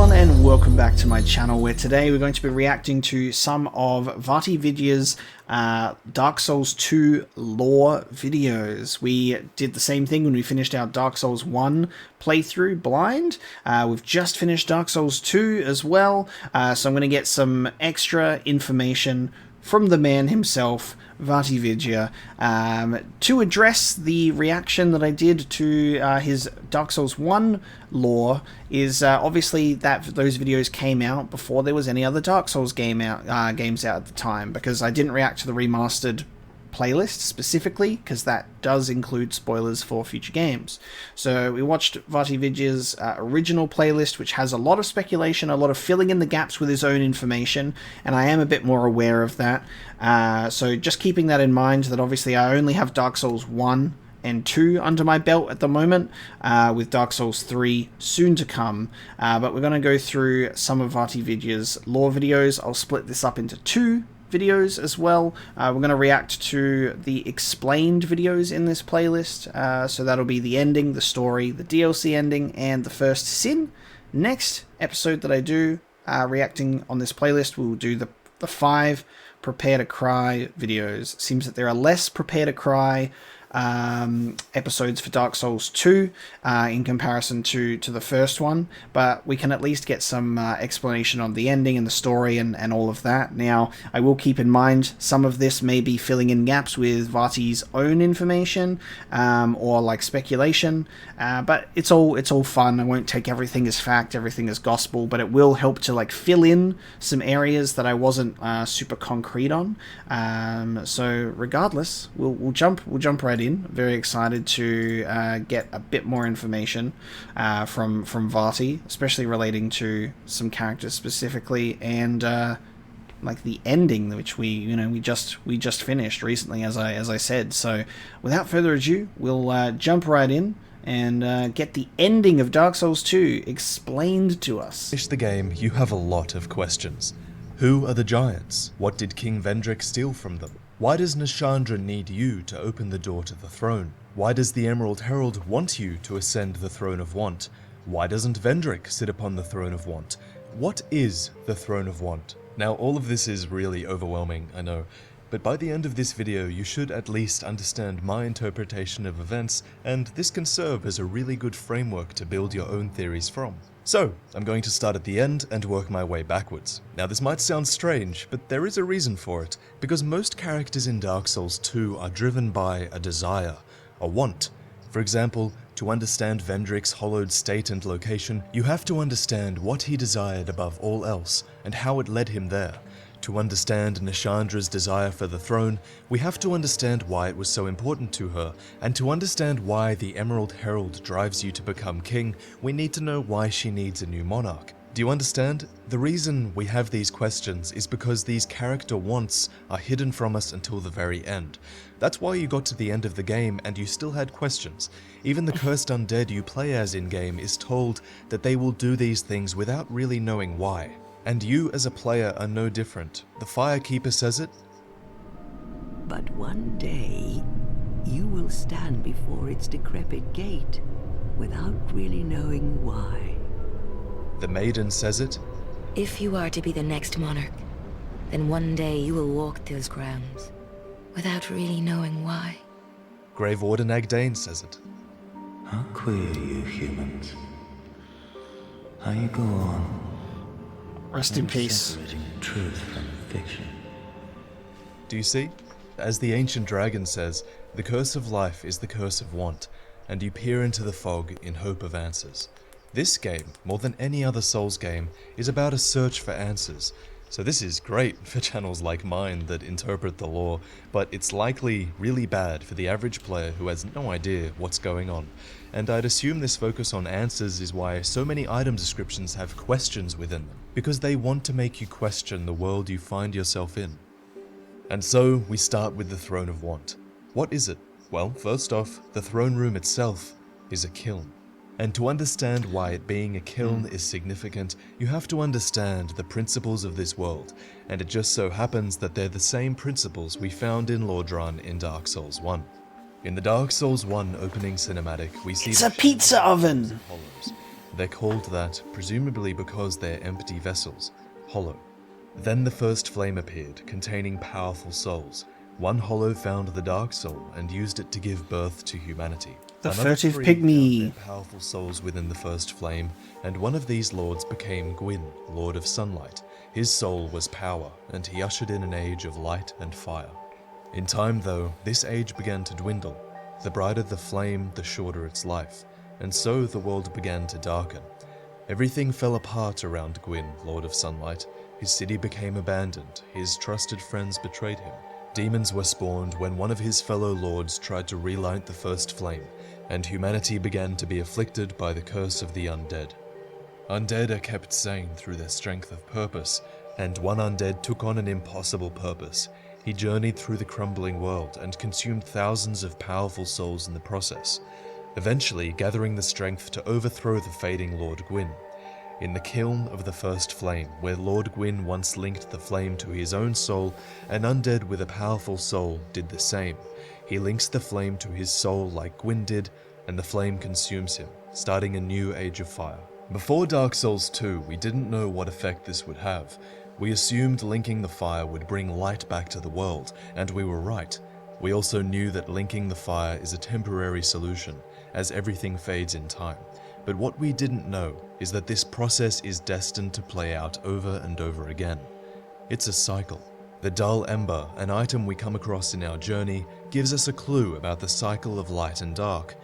everyone, and welcome back to my channel, where today we're going to be reacting to some of VaatiVidya's Dark Souls 2 lore videos. We did the same thing when we finished our Dark Souls 1 playthrough blind. We've just finished Dark Souls 2 as well, so I'm going to get some extra information from the man himself, VaatiVidya, to address the reaction that I did to his Dark Souls 1 lore. Is obviously that those videos came out before there was any other Dark Souls games out at the time, because I didn't react to the remastered playlist specifically, because that does include spoilers for future games. So we watched VaatiVidya's original playlist, which has a lot of speculation, a lot of filling in the gaps with his own information, and I am a bit more aware of that. So just keeping that in mind, that obviously I only have Dark Souls 1 and 2 under my belt at the moment, with Dark Souls 3 soon to come. But we're going to go through some of VaatiVidya's lore videos. I'll split this up into 2 videos as well. We're going to react to the explained videos in this playlist, so that'll be the ending, the story, the DLC ending, and the first sin. Next episode that I do reacting on this playlist, we'll do the 5 Prepare to Cry videos. Seems that there are less Prepare to Cry episodes for Dark Souls 2 in comparison to the first one, but we can at least get some explanation on the ending and the story and all of that. Now, I will keep in mind some of this may be filling in gaps with Vaati's own information, or like speculation, but it's all fun. I won't take everything as fact, everything as gospel, but it will help to like fill in some areas that I wasn't super concrete on. So regardless, we'll jump right in. Very excited to get a bit more information from Vaati, especially relating to some characters specifically, and like the ending, which we just finished recently, as I said. So without further ado, we'll jump right in and get the ending of Dark Souls 2 explained to us. Finish the game, you have a lot of questions. Who are the giants? What did King Vendrick steal from them? Why does Nishandra need you to open the door to the throne? Why does the Emerald Herald want you to ascend the Throne of Want? Why doesn't Vendrick sit upon the Throne of Want? What is the Throne of Want? Now, all of this is really overwhelming, I know, but by the end of this video you should at least understand my interpretation of events, and this can serve as a really good framework to build your own theories from. So, I'm going to start at the end and work my way backwards. Now, this might sound strange, but there is a reason for it, because most characters in Dark Souls 2 are driven by a desire, a want. For example, to understand Vendrick's hollowed state and location, you have to understand what he desired above all else, and how it led him there. To understand Nishandra's desire for the throne, we have to understand why it was so important to her, and to understand why the Emerald Herald drives you to become king, we need to know why she needs a new monarch. Do you understand? The reason we have these questions is because these character wants are hidden from us until the very end. That's why you got to the end of the game and you still had questions. Even the cursed undead you play as in-game is told that they will do these things without really knowing why. And you as a player are no different. The Firekeeper says it. But one day, you will stand before its decrepit gate without really knowing why. The Maiden says it. If you are to be the next monarch, then one day you will walk those grounds without really knowing why. Grave Warden Agdane says it. How queer you humans. How you go on. Rest in peace. Separating truth from fiction. Do you see? As the ancient dragon says, the curse of life is the curse of want, and you peer into the fog in hope of answers. This game, more than any other Souls game, is about a search for answers. So this is great for channels like mine that interpret the lore, but it's likely really bad for the average player who has no idea what's going on. And I'd assume this focus on answers is why so many item descriptions have questions within them, because they want to make you question the world you find yourself in. And so we start with the Throne of Want. What is it? Well, first off, the throne room itself is a kiln. And to understand why it being a kiln is significant, you have to understand the principles of this world, and it just so happens that they're the same principles we found in Lordran in Dark Souls 1. In the Dark Souls 1 opening cinematic, we see it's a pizza oven! They're called that, presumably because they're empty vessels, hollow. Then the first flame appeared, containing powerful souls. One hollow found the dark soul and used it to give birth to humanity. The Another furtive 3 pygmy. found their powerful souls within the first flame, and one of these lords became Gwyn, Lord of Sunlight. His soul was power, and he ushered in an age of light and fire. In time, though, this age began to dwindle. The brighter the flame, the shorter its life, and so the world began to darken. Everything fell apart around Gwyn, Lord of Sunlight. His city became abandoned, his trusted friends betrayed him. Demons were spawned when one of his fellow lords tried to relight the first flame, and humanity began to be afflicted by the curse of the undead. Undead are kept sane through their strength of purpose, and one undead took on an impossible purpose. He journeyed through the crumbling world and consumed thousands of powerful souls in the process, eventually gathering the strength to overthrow the fading Lord Gwyn. In the kiln of the first flame, where Lord Gwyn once linked the flame to his own soul, an undead with a powerful soul did the same. He links the flame to his soul like Gwyn did, and the flame consumes him, starting a new age of fire. Before Dark Souls 2, we didn't know what effect this would have. We assumed linking the fire would bring light back to the world, and we were right. We also knew that linking the fire is a temporary solution, as everything fades in time. But what we didn't know is that this process is destined to play out over and over again. It's a cycle. The dull ember, an item we come across in our journey, gives us a clue about the cycle of light and dark.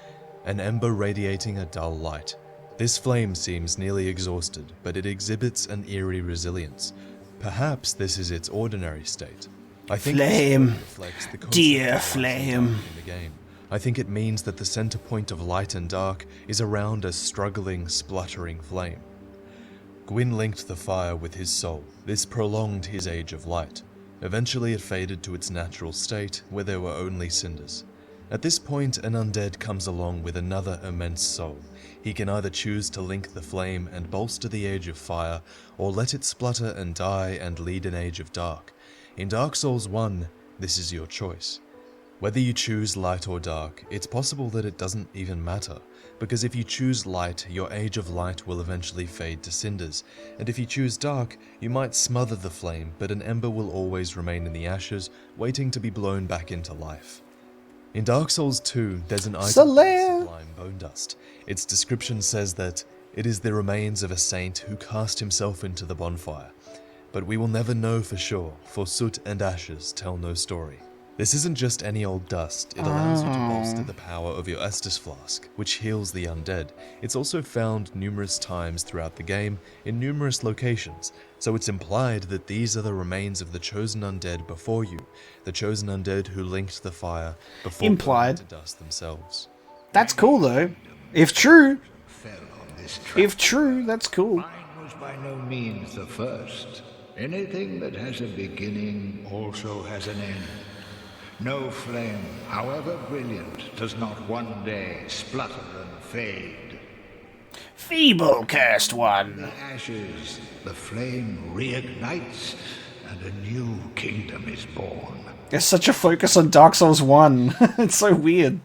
An ember radiating a dull light. This flame seems nearly exhausted, but it exhibits an eerie resilience. Perhaps this is its ordinary state. I think Flame, this reflects the concept dear of light and flame. dark in the game. I think it means that the center point of light and dark is around a struggling, spluttering flame. Gwyn linked the fire with his soul. This prolonged his age of light. Eventually it faded to its natural state, where there were only cinders. At this point, an undead comes along with another immense soul. He can either choose to link the flame and bolster the age of fire, or let it splutter and die and lead an age of dark. In Dark Souls 1, this is your choice. Whether you choose light or dark, it's possible that it doesn't even matter, because if you choose light, your age of light will eventually fade to cinders, and if you choose dark, you might smother the flame, but an ember will always remain in the ashes, waiting to be blown back into life. In Dark Souls 2, there's an item called Sublime Bone Dust. Its description says that it is the remains of a saint who cast himself into the bonfire. But we will never know for sure, for soot and ashes tell no story. This isn't just any old dust, it allows you to bolster the power of your Estus Flask, which heals the undead. It's also found numerous times throughout the game, in numerous locations, so it's implied that these are the remains of the chosen undead before you, the chosen undead who linked the fire before Implied. going to dust themselves. That's cool though. If true, that's cool. Mine was by no means the first. Anything that has a beginning also has an end. No flame, however brilliant, does not one day splutter and fade. Feeble cursed In one. the ashes, the flame reignites, and a new kingdom is born. There's such a focus on Dark Souls 1. It's so weird.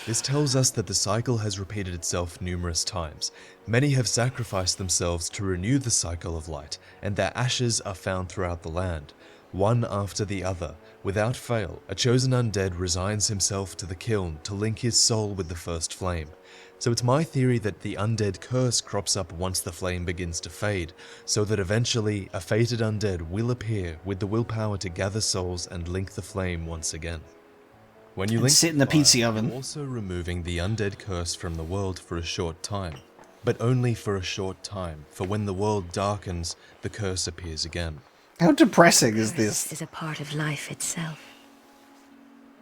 This tells us that the cycle has repeated itself numerous times. Many have sacrificed themselves to renew the cycle of light, and their ashes are found throughout the land. One after the other, without fail, a chosen undead resigns himself to the kiln to link his soul with the first flame. So it's my theory that the undead curse crops up once the flame begins to fade, so that eventually a fated undead will appear with the willpower to gather souls and link the flame once again. When you And link sit in the fire, pizza oven. you're also removing the undead curse from the world for a short time. But only for a short time, for when the world darkens, the curse appears again. How depressing is Curse this? is a part of life itself.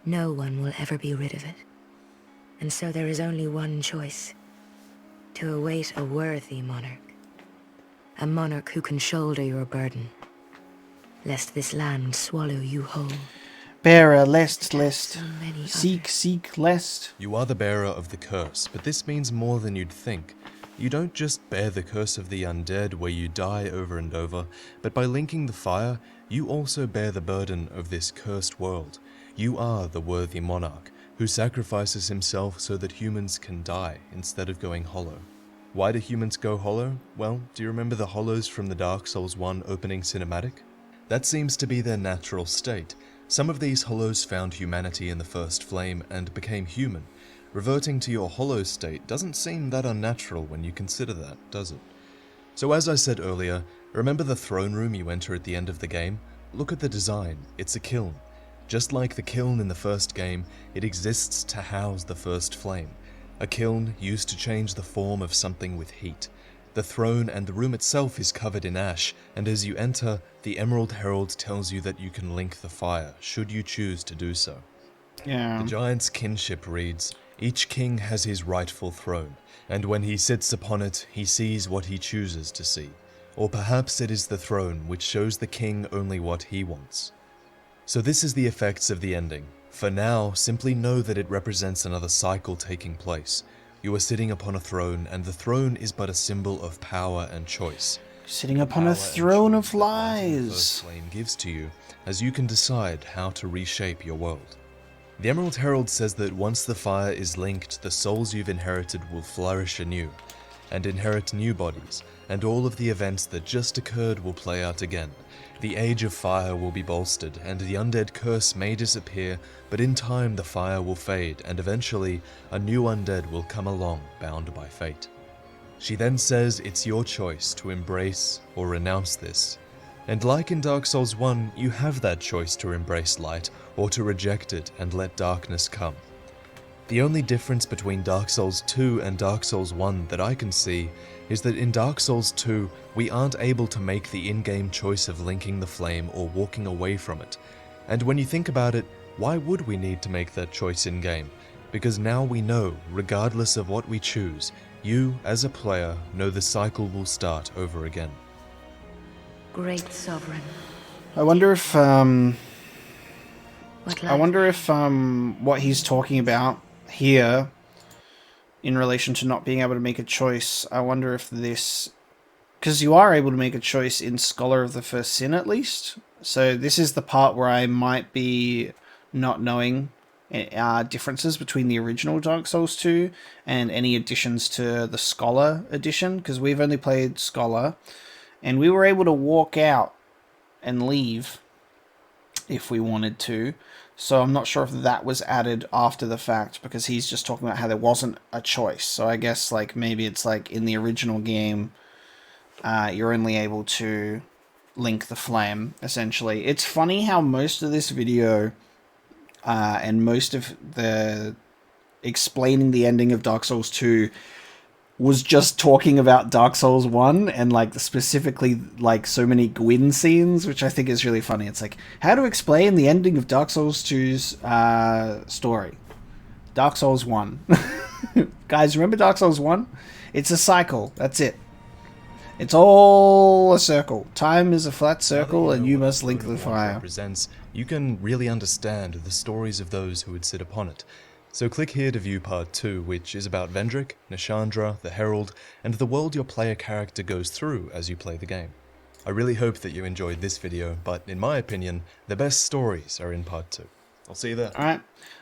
No one will ever be rid of it. And so there is only one choice. To await a worthy monarch. A monarch who can shoulder your burden. Lest this land swallow you whole. Bearer, lest. So many Seek, lest. You are the bearer of the curse, but this means more than you'd think. You don't just bear the curse of the undead where you die over and over, but by linking the fire, you also bear the burden of this cursed world. You are the worthy monarch, who sacrifices himself so that humans can die instead of going hollow. Why do humans go hollow? Well, do you remember the hollows from the Dark Souls 1 opening cinematic? That seems to be their natural state. Some of these hollows found humanity in the first flame and became human. Reverting to your hollow state doesn't seem that unnatural when you consider that, does it? So as I said earlier, remember the throne room you enter at the end of the game? Look at the design, it's a kiln. Just like the kiln in the first game, it exists to house the first flame. A kiln used to change the form of something with heat. The throne and the room itself is covered in ash, and as you enter, the Emerald Herald tells you that you can link the fire, should you choose to do so. Yeah. The giant's kinship reads, "Each king has his rightful throne, and when he sits upon it, he sees what he chooses to see. Or perhaps it is the throne which shows the king only what he wants." So this is the effects of the ending. For now, simply know that it represents another cycle taking place. You are sitting upon a throne, and the throne is but a symbol of power and choice. Sitting upon a Power and throne of choice that Martin the lies. First Flame gives to you, as you can decide how to reshape your world. The Emerald Herald says that once the fire is linked, the souls you've inherited will flourish anew, and inherit new bodies, and all of the events that just occurred will play out again. The Age of Fire will be bolstered, and the undead curse may disappear, but in time the fire will fade, and eventually a new undead will come along, bound by fate. She then says it's your choice to embrace or renounce this. And like in Dark Souls 1, you have that choice to embrace light, or to reject it and let darkness come. The only difference between Dark Souls 2 and Dark Souls 1 that I can see is that in Dark Souls 2, we aren't able to make the in-game choice of linking the flame or walking away from it. And when you think about it, why would we need to make that choice in-game? Because now we know, regardless of what we choose, you, as a player, know the cycle will start over again. Great Sovereign. I wonder if What what he's talking about here in relation to not being able to make a choice, I wonder if this, because you are able to make a choice in Scholar of the First Sin at least, so this is the part where I might be not knowing differences between the original Dark Souls 2 and any additions to the Scholar edition, because we've only played Scholar, and we were able to walk out and leave if we wanted to. So I'm not sure if that was added after the fact, because he's just talking about how there wasn't a choice. So I guess like maybe it's like in the original game, you're only able to link the flame, essentially. It's funny how most of this video and most of the explaining the ending of Dark Souls 2 was just talking about Dark Souls 1 and like specifically like so many Gwyn scenes, which I think is really funny. It's like, how to explain the ending of Dark Souls 2's story. Dark Souls 1. Guys, remember Dark Souls 1? It's a cycle. That's it. It's all a circle. Time is a flat circle, and you must link the fire. Represents, you can really understand the stories of those who would sit upon it. So click here to view part 2, which is about Vendrick, Nashandra, the Herald, and the world your player character goes through as you play the game. I really hope that you enjoyed this video, but in my opinion, the best stories are in part 2. I'll see you there. Alright.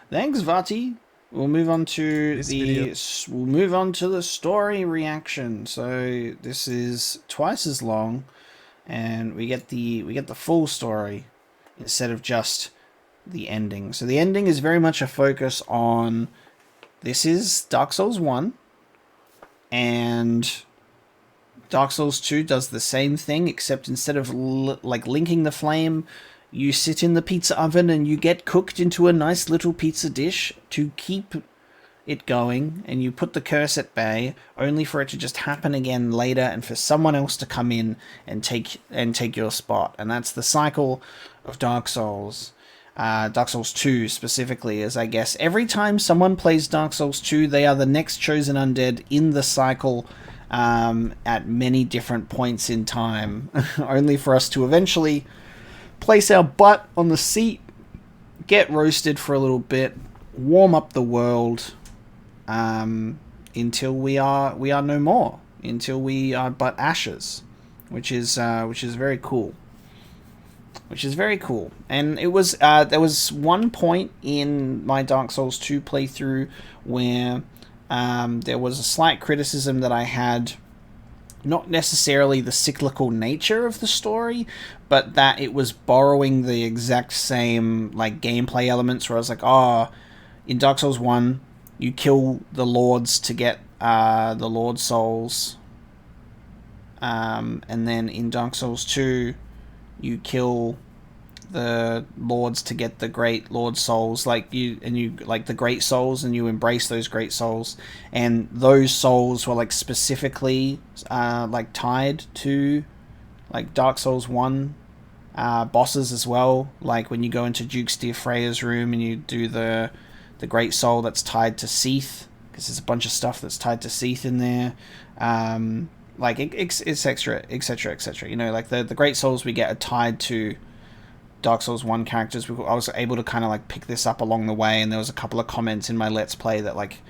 Thanks, Vaati. We'll move on to the story reaction. So this is twice as long, and we get the full story instead of just the ending. So the ending is very much a focus on, this is Dark Souls 1, and Dark Souls 2 does the same thing, except instead of like linking the flame, you sit in the pizza oven and you get cooked into a nice little pizza dish to keep it going, and you put the curse at bay, only for it to just happen again later and for someone else to come in and take your spot. And that's the cycle of Dark Souls. Dark Souls 2 specifically, as I guess every time someone plays Dark Souls 2, they are the next chosen undead in the cycle at many different points in time, only for us to eventually place our butt on the seat, get roasted for a little bit, warm up the world until we are no more, until we are but ashes, which is very cool. And it was there was one point in my Dark Souls 2 playthrough where there was a slight criticism that I had, not necessarily the cyclical nature of the story, but that it was borrowing the exact same like gameplay elements, where I was like, oh, in Dark Souls 1, you kill the lords to get the Lord Souls, and then in Dark Souls 2, you kill the lords to get the great Lord Souls, like you like the great souls, and you embrace those great souls, and those souls were like specifically like tied to like Dark Souls 1 bosses as well. Like when you go into Duke Freya's room and you do the great soul that's tied to Seath, because there's a bunch of stuff that's tied to Seath in there, like etc, etc, etc. You know, like the great souls we get are tied to Dark Souls 1 characters. I was able to kind of like pick this up along the way, and there was a couple of comments in my Let's Play that like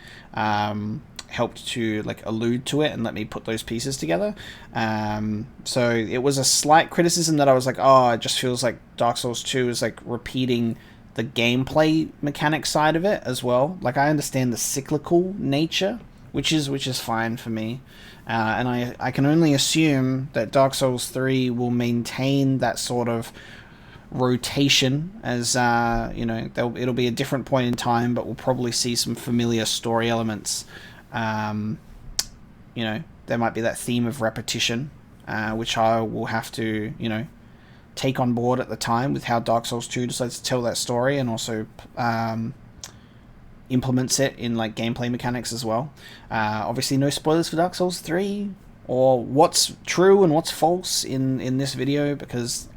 helped to like allude to it and let me put those pieces together. So it was a slight criticism that I was like, oh, it just feels like Dark Souls 2 is like repeating the gameplay mechanic side of it as well. Like I understand the cyclical nature, which is fine for me. And I can only assume that Dark Souls 3 will maintain that sort of rotation, as you know, it'll be a different point in time, but we'll probably see some familiar story elements. You know, there might be that theme of repetition, which I will have to, you know, take on board at the time with how Dark Souls 2 decides to tell that story, and also implements it in like gameplay mechanics as well. Obviously no spoilers for Dark Souls 3 or what's true and what's false in this video, because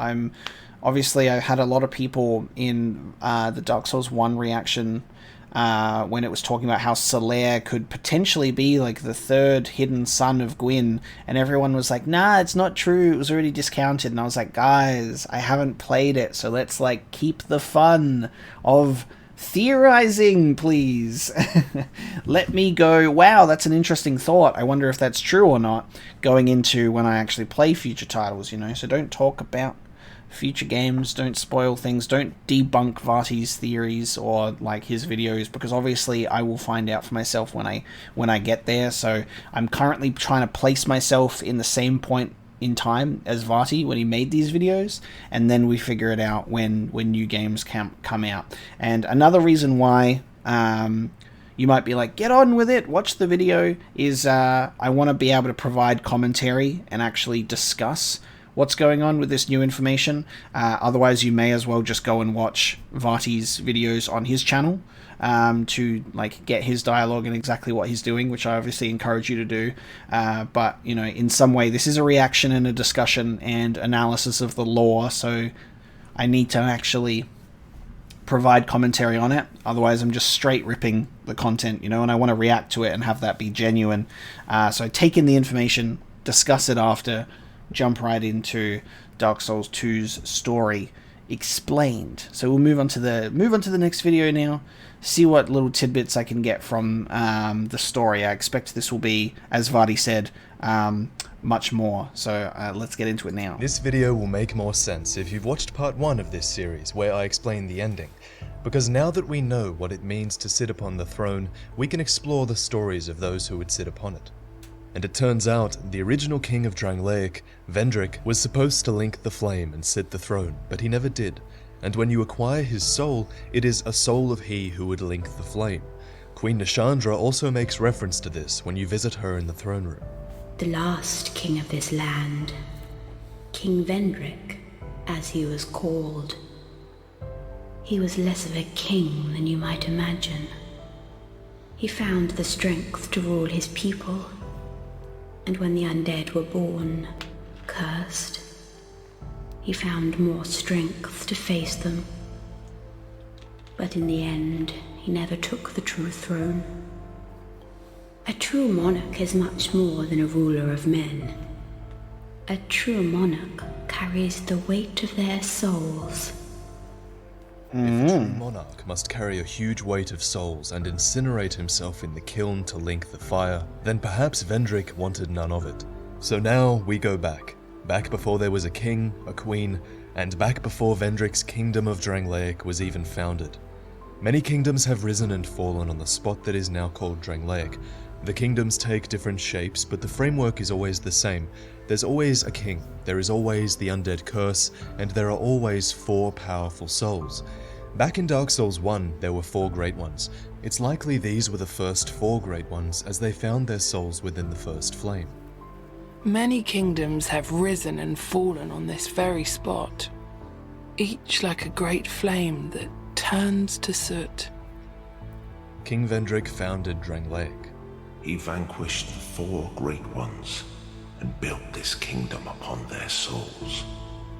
obviously I had a lot of people in the Dark Souls 1 reaction when it was talking about how Solaire could potentially be like the third hidden son of Gwyn, and everyone was like, nah, it's not true, it was already discounted. And I was like, guys, I haven't played it, so let's like keep the fun of theorizing, please. Let me go, wow, that's an interesting thought, I wonder if that's true or not, going into when I actually play future titles, you know. So don't talk about future games, don't spoil things, don't debunk Vaati's theories or like his videos, because obviously I will find out for myself when I get there. So I'm currently trying to place myself in the same point in time as Vaati when he made these videos, and then we figure it out when new games come out. And another reason why you might be like, get on with it, watch the video, is I want to be able to provide commentary and actually discuss what's going on with this new information. Otherwise you may as well just go and watch Vaati's videos on his channel to like get his dialogue and exactly what he's doing, which I obviously encourage you to do. But you know, in some way this is a reaction and a discussion and analysis of the lore, so I need to actually provide commentary on it. Otherwise I'm just straight ripping the content, you know, and I want to react to it and have that be genuine. So I take in the information, discuss it after, jump right into Dark Souls 2's story explained. So we'll move on to the next video now, see what little tidbits I can get from the story. I expect this will be, as Vaati said, much more. So let's get into it now. This video will make more sense if you've watched part 1 of this series, where I explain the ending. Because now that we know what it means to sit upon the throne, we can explore the stories of those who would sit upon it. And it turns out, the original king of Drangleic, Vendrick, was supposed to link the flame and sit the throne, but he never did. And when you acquire his soul, it is a soul of he who would link the flame. Queen Nashandra also makes reference to this when you visit her in the throne room. The last king of this land, King Vendrick, as he was called. He was less of a king than you might imagine. He found the strength to rule his people. And when the undead were born, cursed, he found more strength to face them. But in the end, he never took the true throne. A true monarch is much more than a ruler of men. A true monarch carries the weight of their souls. If a true monarch must carry a huge weight of souls and incinerate himself in the kiln to link the fire, then perhaps Vendrick wanted none of it. So now we go back before there was a king, a queen, and back before Vendrick's kingdom of Drangleic was even founded. Many kingdoms have risen and fallen on the spot that is now called Drangleic. The kingdoms take different shapes, but the framework is always the same. There's always a king, there is always the undead curse, and there are always 4 powerful souls. Back in Dark Souls 1, there were 4 Great Ones. It's likely these were the first 4 Great Ones, as they found their souls within the first flame. Many kingdoms have risen and fallen on this very spot, each like a great flame that turns to soot. King Vendrick founded Drangleic. He vanquished the 4 Great Ones and built this kingdom upon their souls.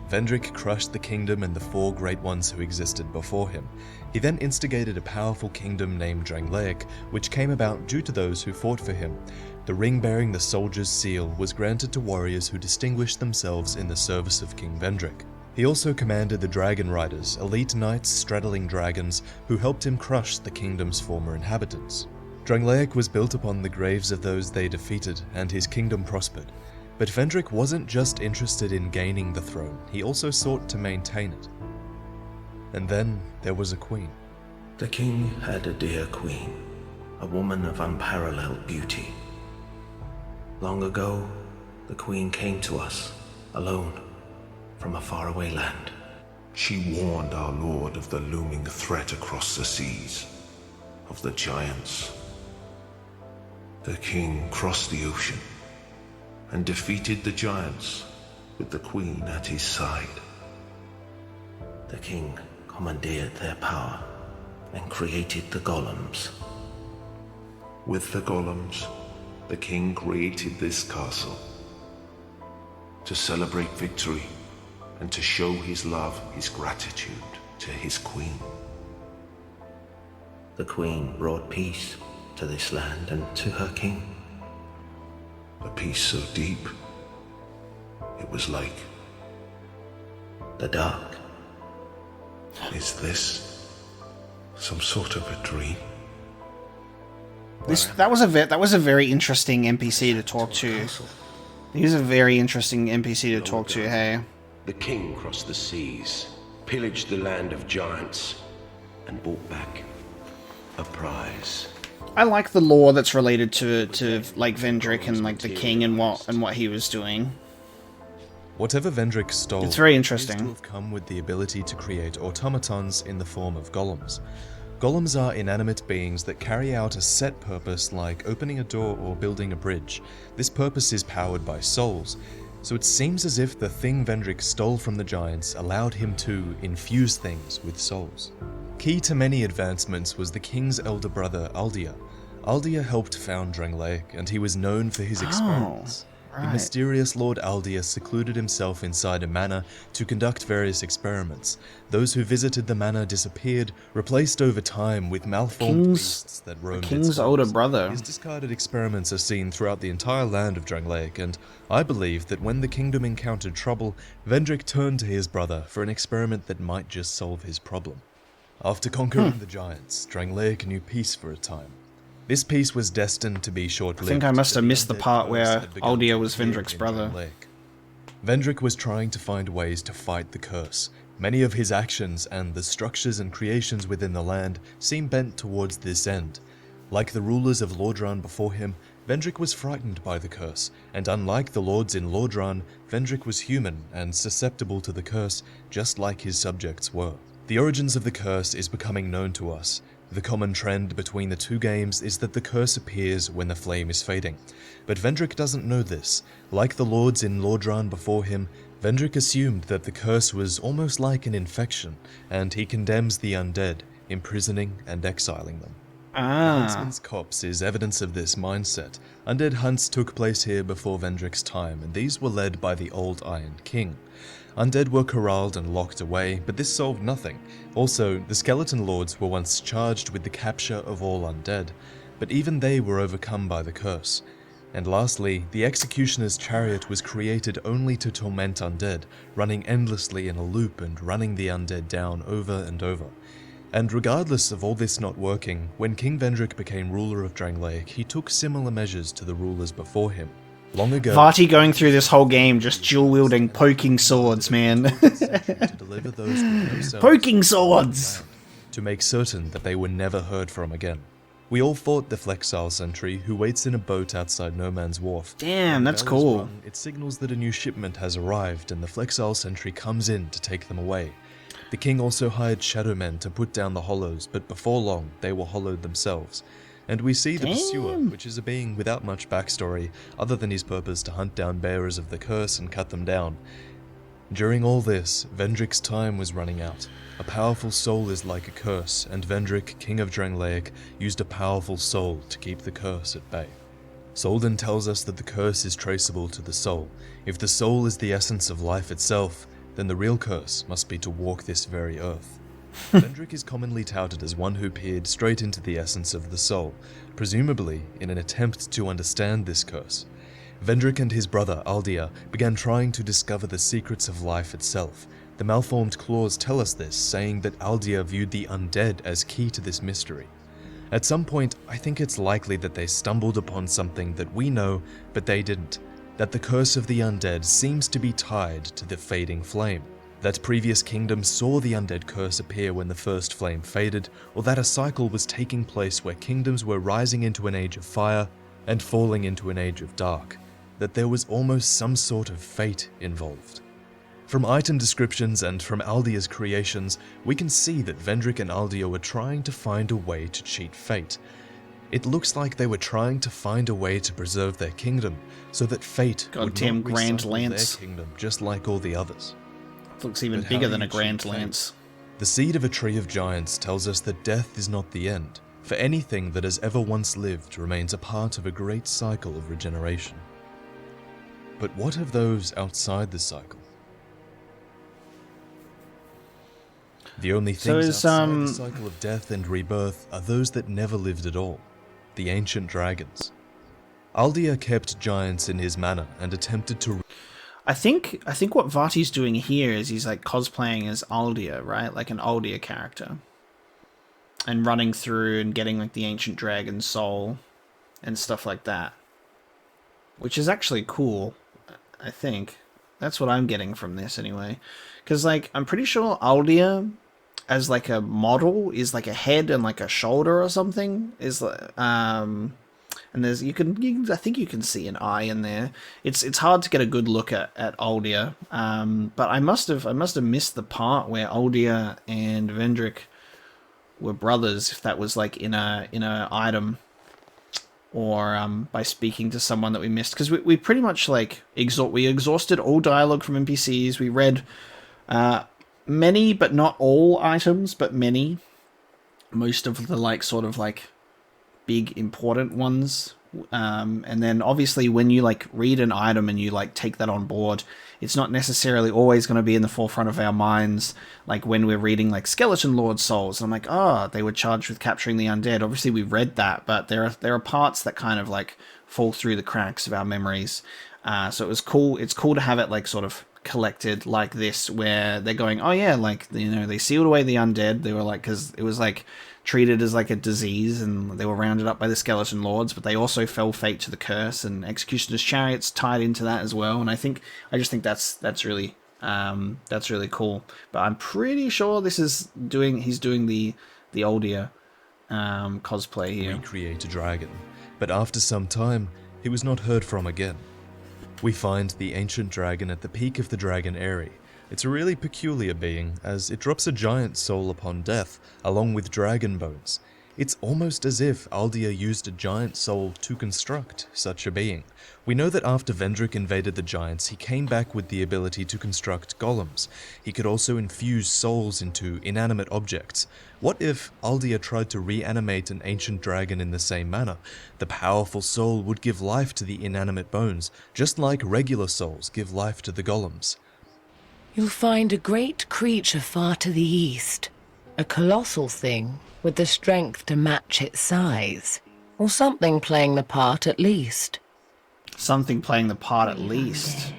Vendrick crushed the kingdom and the 4 Great Ones who existed before him. He then instigated a powerful kingdom named Drangleic, which came about due to those who fought for him. The ring bearing the soldier's seal was granted to warriors who distinguished themselves in the service of King Vendrick. He also commanded the Dragon Riders, elite knights straddling dragons, who helped him crush the kingdom's former inhabitants. Drangleic was built upon the graves of those they defeated, and his kingdom prospered. But Vendrick wasn't just interested in gaining the throne, he also sought to maintain it. And then there was a queen. The king had a dear queen, a woman of unparalleled beauty. Long ago, the queen came to us, alone, from a faraway land. She warned our lord of the looming threat across the seas, of the giants. The king crossed the ocean and defeated the giants with the queen at his side. The king commandeered their power and created the golems. With the golems, the king created this castle to celebrate victory and to show his love, his gratitude to his queen. The queen brought peace to this land and to her king. A peace so deep, it was like the dark. Is this some sort of a dream? That was a very interesting NPC to talk to. He was a very interesting NPC to talk to, hey. The king crossed the seas, pillaged the land of giants, and brought back a prize. I like the lore that's related to like Vendrick and like the king and what he was doing. Whatever Vendrick stole, it's very interesting. appears to have come with the ability to create automatons in the form of golems. Golems are inanimate beings that carry out a set purpose like opening a door or building a bridge. This purpose is powered by souls, so it seems as if the thing Vendrick stole from the giants allowed him to infuse things with souls. Key to many advancements was the king's elder brother Aldia. Aldia helped found Drangleic, and he was known for his experiments. Right. The mysterious Lord Aldia secluded himself inside a manor to conduct various experiments. Those who visited the manor disappeared, replaced over time with malformed beasts that roamed its King's halls. older brother. His discarded experiments are seen throughout the entire land of Drangleic, and I believe that when the kingdom encountered trouble, Vendrick turned to his brother for an experiment that might just solve his problem. After conquering the giants, Drangleic knew peace for a time. This peace was destined to be short-lived. I think I must have missed the part where Aldia was Vendrick's brother. Vendrick was trying to find ways to fight the curse. Many of his actions and the structures and creations within the land seem bent towards this end. Like the rulers of Lordran before him, Vendrick was frightened by the curse, and unlike the lords in Lordran, Vendrick was human and susceptible to the curse, just like his subjects were. The origins of the curse is becoming known to us. The common trend between the two games is that the curse appears when the flame is fading. But Vendrick doesn't know this. Like the lords in Lordran before him, Vendrick assumed that the curse was almost like an infection, and he condemns the undead, imprisoning and exiling them. The Huntsman's Copse is evidence of this mindset. Undead hunts took place here before Vendrick's time, and these were led by the Old Iron King. Undead were corralled and locked away, but this solved nothing. Also, the Skeleton Lords were once charged with the capture of all undead, but even they were overcome by the curse. And lastly, the Executioner's Chariot was created only to torment undead, running endlessly in a loop and running the undead down over and over. And regardless of all this not working, when King Vendrick became ruler of Drangleic, he took similar measures to the rulers before him. Long ago, Vaati going through this whole game just dual-wielding poking swords, man. to deliver those with no Poking swords! to make certain that they were never heard from again. We all fought the Flexile sentry, who waits in a boat outside No Man's Wharf. Damn, When the that's bell is cool. rung, it signals that a new shipment has arrived, and the Flexile sentry comes in to take them away. The king also hired shadow men to put down the hollows, but before long, they were hollowed themselves. And we see the Pursuer, which is a being without much backstory, other than his purpose to hunt down bearers of the curse and cut them down. During all this, Vendrick's time was running out. A powerful soul is like a curse, and Vendrick, king of Drangleic, used a powerful soul to keep the curse at bay. Soldan tells us that the curse is traceable to the soul. If the soul is the essence of life itself, then the real curse must be to walk this very earth. Vendrick is commonly touted as one who peered straight into the essence of the soul, presumably in an attempt to understand this curse. Vendrick and his brother Aldia began trying to discover the secrets of life itself. The malformed claws tell us this, saying that Aldia viewed the undead as key to this mystery. At some point, I think it's likely that they stumbled upon something that we know, but they didn't. That the curse of the undead seems to be tied to the fading flame. That previous kingdoms saw the undead curse appear when the first flame faded, or that a cycle was taking place where kingdoms were rising into an age of fire and falling into an age of dark. That there was almost some sort of fate involved. From item descriptions and from Aldia's creations, we can see that Vendrick and Aldia were trying to find a way to cheat fate. It looks like they were trying to find a way to preserve their kingdom, so that fate would Goddamn not Grand recycle Lance. their kingdom just like all the others. Looks even But how bigger do than you a Grand cheat fate? Lance. The seed of a tree of giants tells us that death is not the end, for anything that has ever once lived remains a part of a great cycle of regeneration. But what of those outside the cycle? The only things outside the cycle of death and rebirth are those that never lived at all, the ancient dragons. Aldia kept giants in his manor and attempted to... I think what Vaati's doing here is he's like cosplaying as Aldia, right? Like an Aldia character. And running through and getting like the ancient dragon soul and stuff like that. Which is actually cool, I think. That's what I'm getting from this anyway. Because like, I'm pretty sure Aldia as like a model is like a head and like a shoulder or something. Is and there's I think you can see an eye in there. It's hard to get a good look at Aldia. But I must have missed the part where Aldia and Vendrick were brothers, if that was like in a item, or by speaking to someone that we missed, because we pretty much like exhausted all dialogue from NPCs. We read many, but not all items, but many. Most of the like sort of like big important ones. And then obviously when you like read an item and you like take that on board, it's not necessarily always going to be in the forefront of our minds. Like when we're reading like Skeleton Lord Souls, and I'm like, oh, they were charged with capturing the undead. Obviously we read that, but there are parts that kind of like fall through the cracks of our memories. So it was cool. It's cool to have it like sort of collected like this, where they're going, oh yeah, like, you know, they sealed away the undead. They were like, because it was like treated as like a disease, and they were rounded up by the Skeleton Lords, but they also fell fate to the curse, and Executioner's Chariots tied into that as well. And I just think that's really cool. But I'm pretty sure he's doing the Aldia cosplay here. Recreate a dragon, but after some time, he was not heard from again. We find the ancient dragon at the peak of the Dragon Eyrie. It's a really peculiar being, as it drops a giant soul upon death, along with dragon bones. It's almost as if Aldia used a giant soul to construct such a being. We know that after Vendrick invaded the giants, he came back with the ability to construct golems. He could also infuse souls into inanimate objects. What if Aldia tried to reanimate an ancient dragon in the same manner? The powerful soul would give life to the inanimate bones, just like regular souls give life to the golems. You'll find a great creature far to the east. A colossal thing with the strength to match its size. Or something playing the part at least. Something playing the part at least.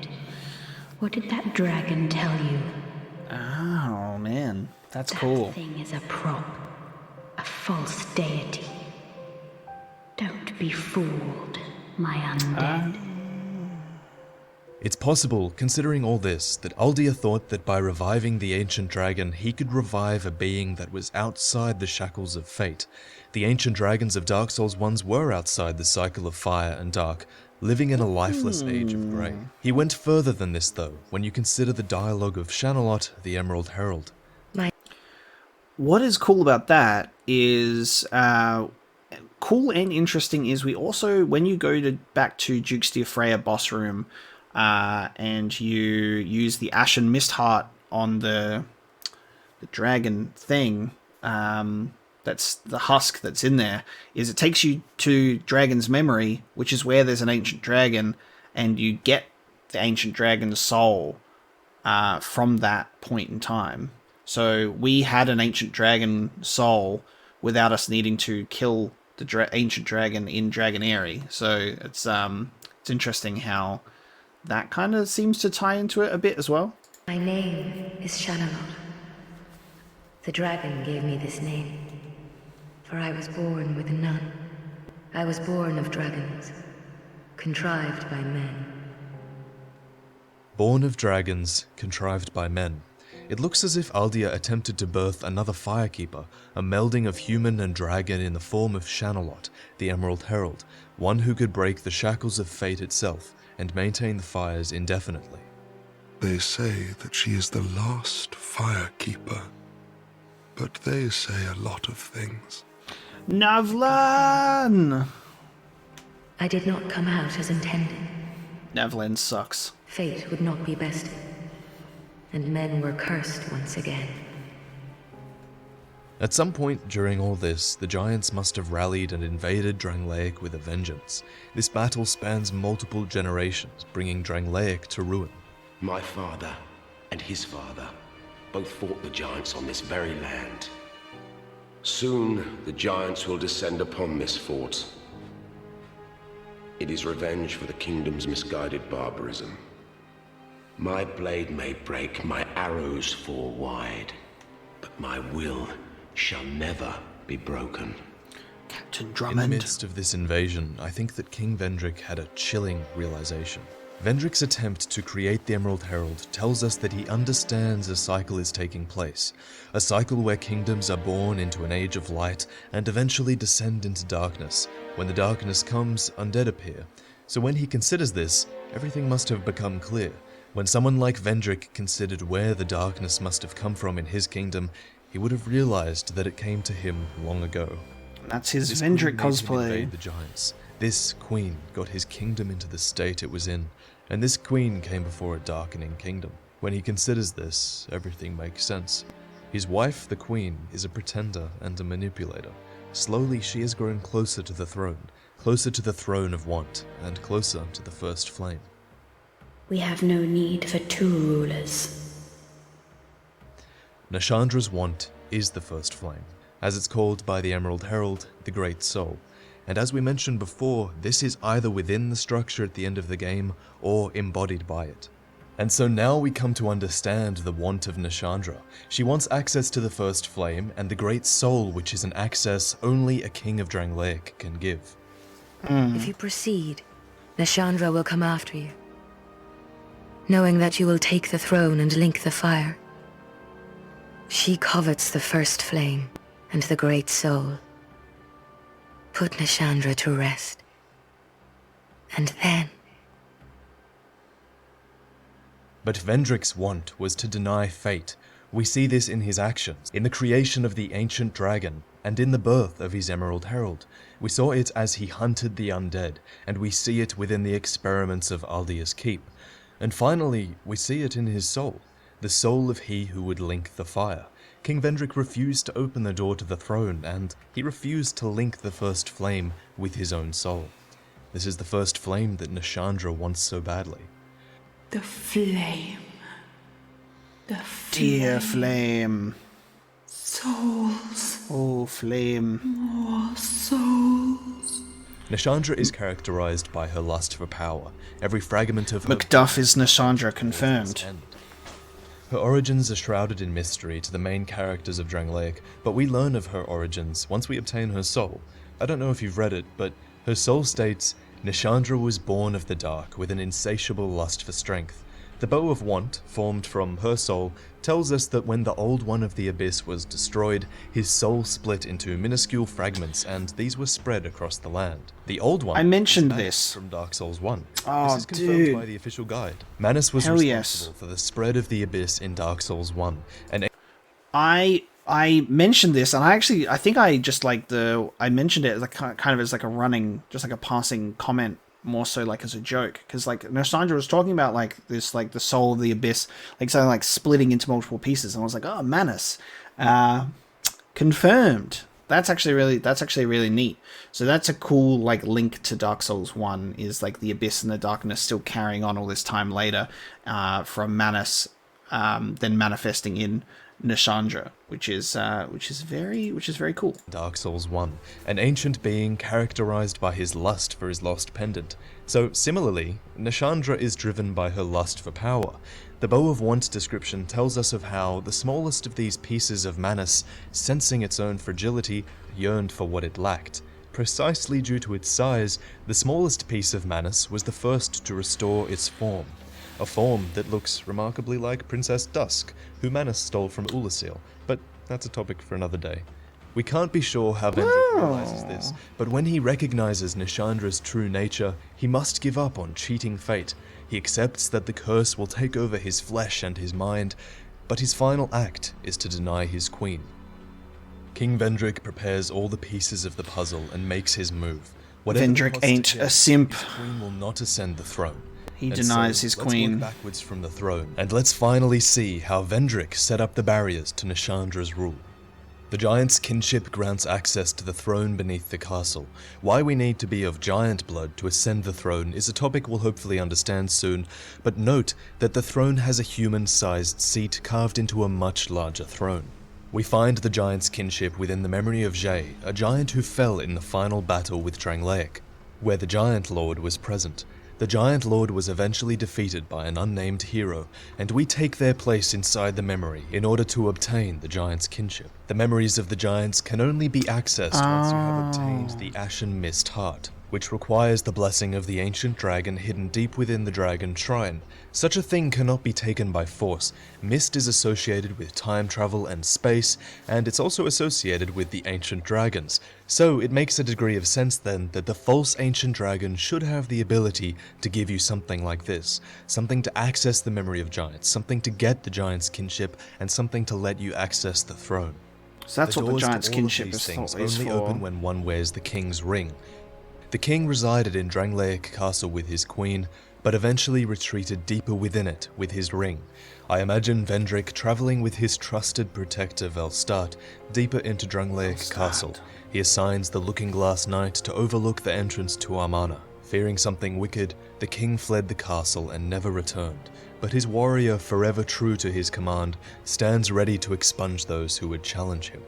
What did that dragon tell you? Oh man, that's cool. That thing is a prop. A false deity. Don't be fooled, my undead. It's possible, considering all this, that Aldir thought that by reviving the ancient dragon, he could revive a being that was outside the shackles of fate. The ancient dragons of Dark Souls once were outside the cycle of fire and dark, living in a lifeless age of grey. He went further than this though, when you consider the dialogue of Shanalot, the Emerald Herald. What is cool about that is, cool and interesting is we also, when you go back to Duke's de Freya boss room, and you use the Ashen Mist Heart on the dragon thing, that's the husk that's in there, is it takes you to Dragon's Memory, which is where there's an ancient dragon, and you get the ancient dragon's soul from that point in time. So we had an ancient dragon soul without us needing to kill the ancient dragon in Dragon Eyrie. So it's interesting how that kind of seems to tie into it a bit as well. My name is Shanalot. The dragon gave me this name, for I was born with none. I was born of dragons, contrived by men. Born of dragons, contrived by men. It looks as if Aldir attempted to birth another Firekeeper, a melding of human and dragon in the form of Shanalot, the Emerald Herald, one who could break the shackles of fate itself and maintain the fires indefinitely. They say that she is the last Firekeeper, but they say a lot of things. Navlan! I did not come out as intended. Navlan sucks. Fate would not be bested, and men were cursed once again. At some point during all this, the giants must have rallied and invaded Drangleic with a vengeance. This battle spans multiple generations, bringing Drangleic to ruin. My father and his father both fought the giants on this very land. Soon, the giants will descend upon this fort. It is revenge for the kingdom's misguided barbarism. My blade may break, my arrows fall wide, but my will shall never be broken. Captain In Drummond. the midst of this invasion, I think that King Vendrick had a chilling realization. Vendrick's attempt to create the Emerald Herald tells us that he understands a cycle is taking place, a cycle where kingdoms are born into an age of light and eventually descend into darkness. When the darkness comes, undead appear. So when he considers this, everything must have become clear. When someone like Vendrick considered where the darkness must have come from in his kingdom, he would have realized that it came to him long ago. That's his This Vendrick queen made him cosplay. invade the giants. This queen got his kingdom into the state it was in, and this queen came before a darkening kingdom. When he considers this, everything makes sense. His wife, the queen, is a pretender and a manipulator. Slowly she has grown closer to the throne of want, and closer to the first flame. We have no need for two rulers. Nashandra's want is the first flame, as it's called by the Emerald Herald, the Great Soul. And as we mentioned before, this is either within the structure at the end of the game, or embodied by it. And so now we come to understand the want of Nashandra. She wants access to the first flame, and the Great Soul, which is an access only a king of Drangleic can give. If you proceed, Nashandra will come after you, knowing that you will take the throne and link the fire. She covets the first flame and the Great Soul. Put Nashandra to rest, and then... But Vendrick's want was to deny fate. We see this in his actions, in the creation of the ancient dragon, and in the birth of his Emerald Herald. We saw it as he hunted the undead, and we see it within the experiments of Aldir's Keep. And finally, we see it in his soul, the soul of he who would link the fire. King Vendrick refused to open the door to the throne, and he refused to link the first flame with his own soul. This is the first flame that Nashandra wants so badly. The flame. The flame. Dear flame. Souls. Oh, flame. More souls. Nashandra is characterized by her lust for power. Every fragment of her... Macduff is Nashandra confirmed. Her origins are shrouded in mystery to the main characters of Drangleic, but we learn of her origins once we obtain her soul. I don't know if you've read it, but her soul states, Nishandra was born of the dark with an insatiable lust for strength. The Bow of Want, formed from her soul, tells us that when the Old One of the Abyss was destroyed, his soul split into minuscule fragments, and these were spread across the land. The Old One I mentioned was Manus this from Dark Souls 1. Oh, this is confirmed dude. by the official guide. Manus was Hell responsible yes. for the spread of the Abyss in Dark Souls 1, and I mentioned this, and I think I just I mentioned it as kind of as like a running, just like a passing comment, more so like as a joke, because like Nasandra was talking about like this, like the soul of the abyss, like something like splitting into multiple pieces, and I was like, oh, Manus, confirmed. That's actually really neat. So that's a cool like link to Dark Souls 1, is like the abyss and the darkness still carrying on all this time later, from Manus, then manifesting in Nashandra, which is very cool. Dark Souls 1, an ancient being characterized by his lust for his lost pendant. So similarly, Nashandra is driven by her lust for power. The Bow of Want description tells us of how the smallest of these pieces of Manus, sensing its own fragility, yearned for what it lacked. Precisely due to its size, the smallest piece of Manus was the first to restore its form. A form that looks remarkably like Princess Dusk, who Manus stole from Ulasil, but that's a topic for another day. We can't be sure how Vendrick realizes this, but when he recognizes Nishandra's true nature, he must give up on cheating fate. He accepts that the curse will take over his flesh and his mind, but his final act is to deny his queen. King Vendrick prepares all the pieces of the puzzle and makes his move. Whatever Vendrick ain't a simp. His queen will not ascend the throne. He And denies his let's queen. work backwards from the throne, and let's finally see how Vendrick set up the barriers to Nishandra's rule. The giant's kinship grants access to the throne beneath the castle. Why we need to be of giant blood to ascend the throne is a topic we'll hopefully understand soon, but note that the throne has a human-sized seat carved into a much larger throne. We find the giant's kinship within the memory of Jay, a giant who fell in the final battle with Drangleic, where the Giant Lord was present. The Giant Lord was eventually defeated by an unnamed hero, and we take their place inside the memory in order to obtain the Giant's kinship. The memories of the Giants can only be accessed once you have obtained the Ashen Mist Heart, which requires the blessing of the ancient dragon hidden deep within the dragon shrine. Such a thing cannot be taken by force. Mist is associated with time travel and space, and it's also associated with the ancient dragons. So it makes a degree of sense then that the false ancient dragon should have the ability to give you something like this. Something to access the memory of giants, something to get the giant's kinship, and something to let you access the throne. So that's what the doors to giant's all of kinship these is things is only for. open when one wears the king's ring. The king resided in Drangleic Castle with his queen, but eventually retreated deeper within it with his ring. I imagine Vendrick traveling with his trusted protector Velstart deeper into Drangleic Castle. He assigns the Looking Glass Knight to overlook the entrance to Armana. Fearing something wicked, the king fled the castle and never returned, but his warrior, forever true to his command, stands ready to expunge those who would challenge him.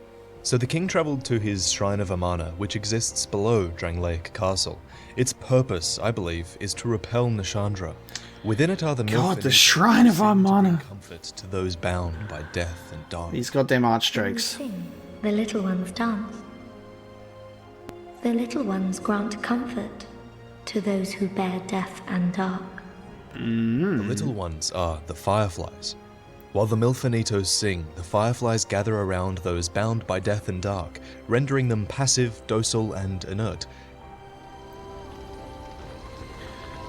So the king traveled to his Shrine of Amana, which exists below Drangleic Castle. Its purpose, I believe, is to repel Nishandra. Within it are the God, the Milfinids Shrine of who seem to bring Amana. comfort to those bound by death and dark. These goddamn archstrokes. Sing, the little ones dance. The little ones grant comfort to those who bear death and dark. The little ones are the fireflies. While the Milfinitos sing, the fireflies gather around those bound by death and dark, rendering them passive, docile, and inert.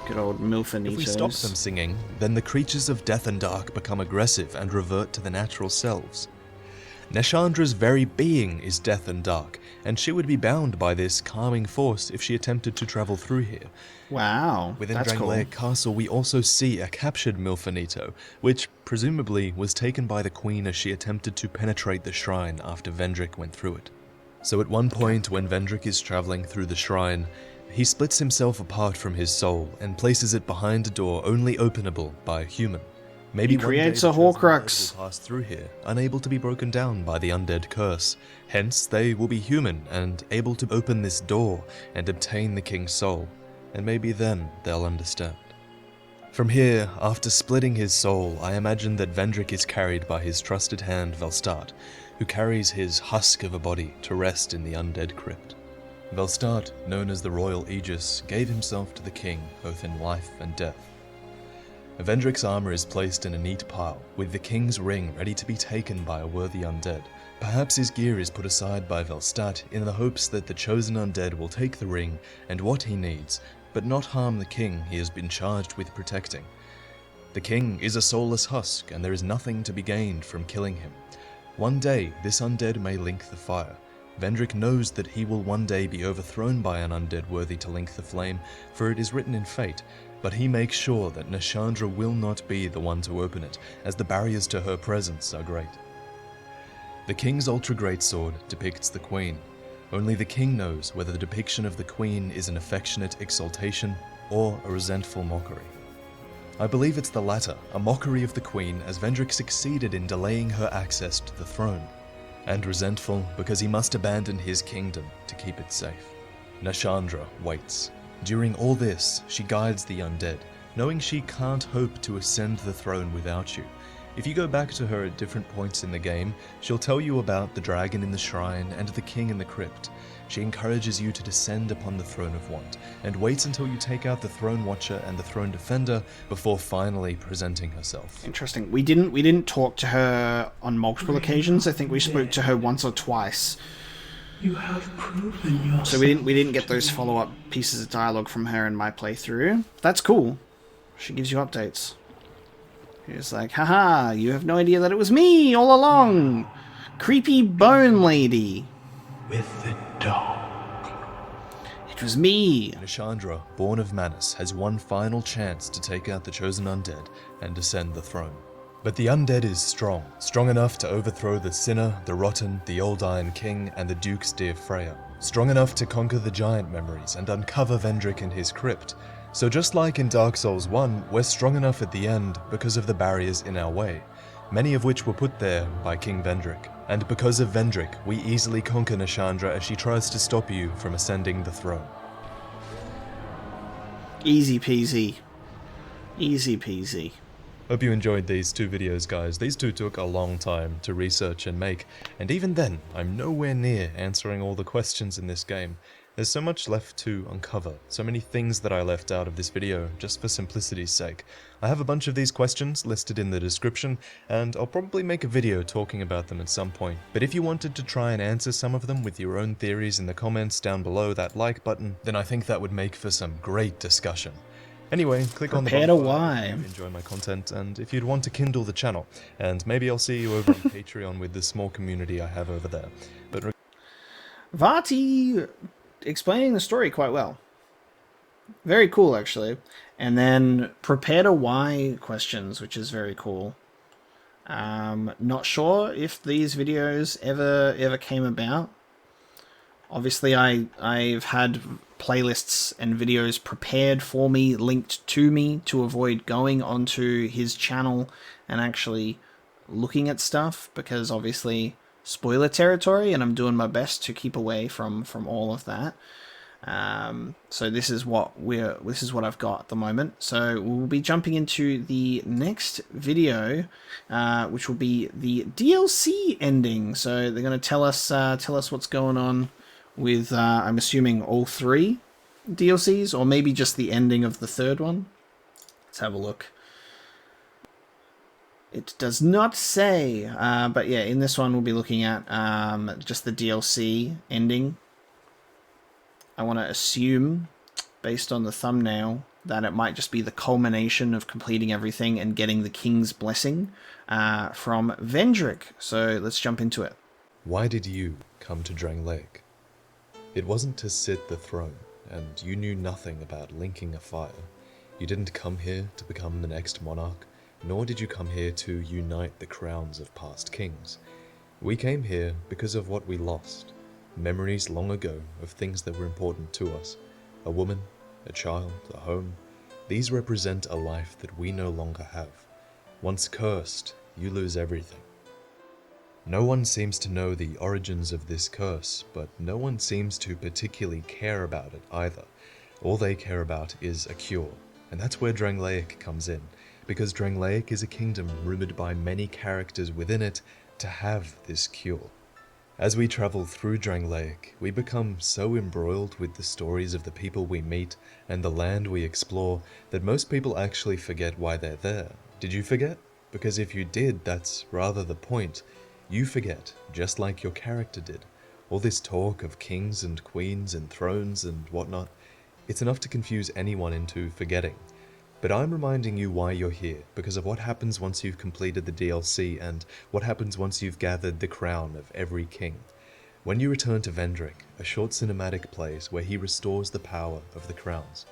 Good old Milfinitos. If we stop them singing, then the creatures of death and dark become aggressive and revert to their natural selves. Nashandra's very being is death and dark, and she would be bound by this calming force if she attempted to travel through here. Wow, Within that's cool. Drangleic Castle, we also see a captured Milfinito, which presumably was taken by the queen as she attempted to penetrate the shrine after Vendrick went through it. So at one point when Vendrick is traveling through the shrine, he splits himself apart from his soul and places it behind a door only openable by a human. Maybe He one day creates the a chosen Horcrux. will pass through here, unable to be broken down by the undead curse. Hence, they will be human and able to open this door and obtain the king's soul. And maybe then they'll understand. From here, after splitting his soul, I imagine that Vendrick is carried by his trusted hand Velstart, who carries his husk of a body to rest in the undead crypt. Velstad, known as the Royal Aegis, gave himself to the king both in life and death. Vendrick's armor is placed in a neat pile, with the king's ring ready to be taken by a worthy undead. Perhaps his gear is put aside by Velstad in the hopes that the chosen undead will take the ring and what he needs, but not harm the king he has been charged with protecting. The king is a soulless husk, and there is nothing to be gained from killing him. One day, this undead may link the fire. Vendrick knows that he will one day be overthrown by an undead worthy to link the flame, for it is written in fate, but he makes sure that Nashandra will not be the one to open it, as the barriers to her presence are great. The king's ultra-greatsword depicts the queen. Only the king knows whether the depiction of the queen is an affectionate exaltation or a resentful mockery. I believe it's the latter, a mockery of the queen as Vendrick succeeded in delaying her access to the throne, and resentful because he must abandon his kingdom to keep it safe. Nashandra waits. During all this, she guides the undead, knowing she can't hope to ascend the throne without you. If you go back to her at different points in the game, she'll tell you about the dragon in the shrine and the king in the crypt. She encourages you to descend upon the throne of want, and waits until you take out the throne watcher and the throne defender before finally presenting herself. Interesting. We didn't talk to her on multiple occasions. I think we spoke to her once or twice. You have proven yourself. So we didn't get those follow-up pieces of dialogue from her in my playthrough. That's cool. She gives you updates. She's like, haha, you have no idea that it was me all along. Creepy bone lady. With the dog. It was me. Nashandra, born of Manus, has one final chance to take out the chosen undead and ascend the throne. But the undead is strong enough to overthrow the Sinner, the Rotten, the Old Iron King, and the Duke's dear Freya. Strong enough to conquer the giant memories and uncover Vendrick in his crypt. So just like in Dark Souls 1, we're strong enough at the end because of the barriers in our way, many of which were put there by King Vendrick. And because of Vendrick, we easily conquer Nashandra as she tries to stop you from ascending the throne. Easy peasy. Easy peasy. Hope you enjoyed these two videos, guys. These two took a long time to research and make, and even then, I'm nowhere near answering all the questions in this game. There's so much left to uncover, so many things that I left out of this video, just for simplicity's sake. I have a bunch of these questions listed in the description, and I'll probably make a video talking about them at some point. But if you wanted to try and answer some of them with your own theories in the comments down below that like button, then I think that would make for some great discussion. Anyway, click on the button if you enjoy my content, and if you'd want to kindle the channel, and maybe I'll see you over on Patreon with the small community I have over there. But Vaati explaining the story quite well. Very cool, actually. And then prepared a why questions, which is very cool. Not sure if these videos ever came about. Obviously, I've had playlists and videos prepared for me, linked to me, to avoid going onto his channel and actually looking at stuff, because obviously spoiler territory, and I'm doing my best to keep away from all of that. So this is what I've got at the moment. So we'll be jumping into the next video, which will be the DLC ending. So they're going to tell us what's going on with, I'm assuming, all 3 DLCs, or maybe just the ending of the 3rd one. Let's have a look. It does not say, but yeah, in this one we'll be looking at just the DLC ending. I want to assume, based on the thumbnail, that it might just be the culmination of completing everything and getting the King's blessing from Vendrick. So let's jump into it. why did you come to Drangleic? It wasn't to sit the throne, and you knew nothing about linking a fire. You didn't come here to become the next monarch, nor did you come here to unite the crowns of past kings. We came here because of what we lost. Memories long ago of things that were important to us. A woman, a child, a home. These represent a life that we no longer have. Once cursed, you lose everything. No one seems to know the origins of this curse, but no one seems to particularly care about it either. All they care about is a cure, and that's where Drangleic comes in, because Drangleic is a kingdom rumored by many characters within it to have this cure. As we travel through Drangleic, we become so embroiled with the stories of the people we meet and the land we explore that most people actually forget why they're there. Did you forget? Because if you did, that's rather the point. You forget, just like your character did. All this talk of kings and queens and thrones and whatnot, it's enough to confuse anyone into forgetting. But I'm reminding you why you're here, because of what happens once you've completed the DLC and what happens once you've gathered the crown of every king. When you return to Vendrick, a short cinematic plays where he restores the power of the crowns.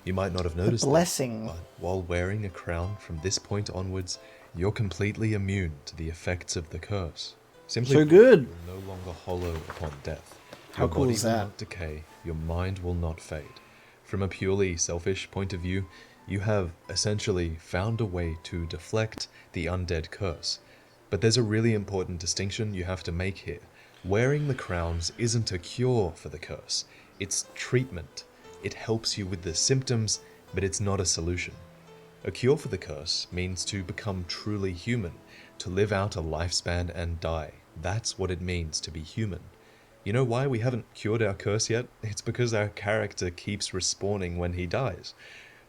You might not have noticed blessing. that, but while wearing a crown from this point onwards, you're completely immune to the effects of the curse. Simply So good. You're no longer hollow upon death. How Your cool body is will that? not decay, your mind will not fade. From a purely selfish point of view, you have essentially found a way to deflect the undead curse. But there's a really important distinction you have to make here. Wearing the crowns isn't a cure for the curse, it's treatment. It helps you with the symptoms, but it's not a solution. A cure for the curse means to become truly human, to live out a lifespan and die. That's what it means to be human. You know why we haven't cured our curse yet? It's because our character keeps respawning when he dies.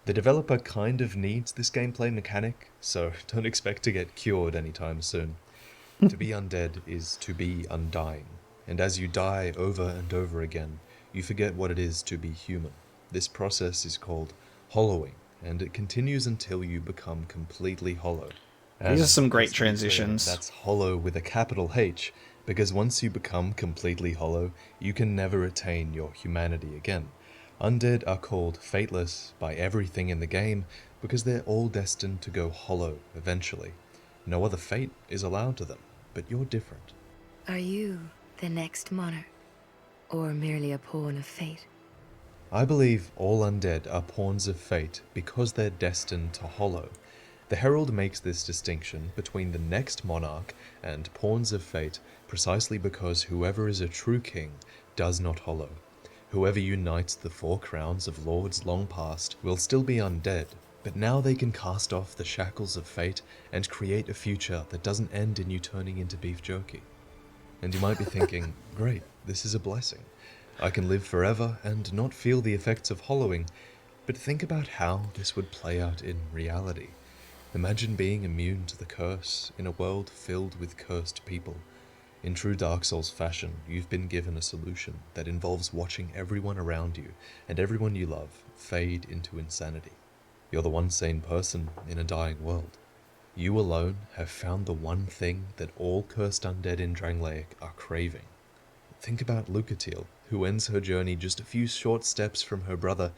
The developer kind of needs this gameplay mechanic, so don't expect to get cured anytime soon. To be undead is to be undying, and as you die over and over again, you forget what it is to be human. This process is called hollowing, and it continues until you become completely hollow. These are some great just to be clear, transitions. That's hollow with a capital H, because once you become completely hollow, you can never attain your humanity again. Undead are called fateless by everything in the game because they're all destined to go hollow eventually. No other fate is allowed to them, but you're different. Are you the next monarch? Or merely a pawn of fate? I believe all undead are pawns of fate because they're destined to hollow. The Herald makes this distinction between the next monarch and pawns of fate precisely because whoever is a true king does not hollow. Whoever unites the 4 crowns of lords long past will still be undead, but now they can cast off the shackles of fate and create a future that doesn't end in you turning into beef jerky. And you might be thinking, great, this is a blessing. I can live forever and not feel the effects of hollowing, but think about how this would play out in reality. Imagine being immune to the curse in a world filled with cursed people. In true Dark Souls fashion, you've been given a solution that involves watching everyone around you and everyone you love fade into insanity. You're the one sane person in a dying world. You alone have found the one thing that all cursed undead in Drangleic are craving. Think about Lucatiel, who ends her journey just a few short steps from her brother,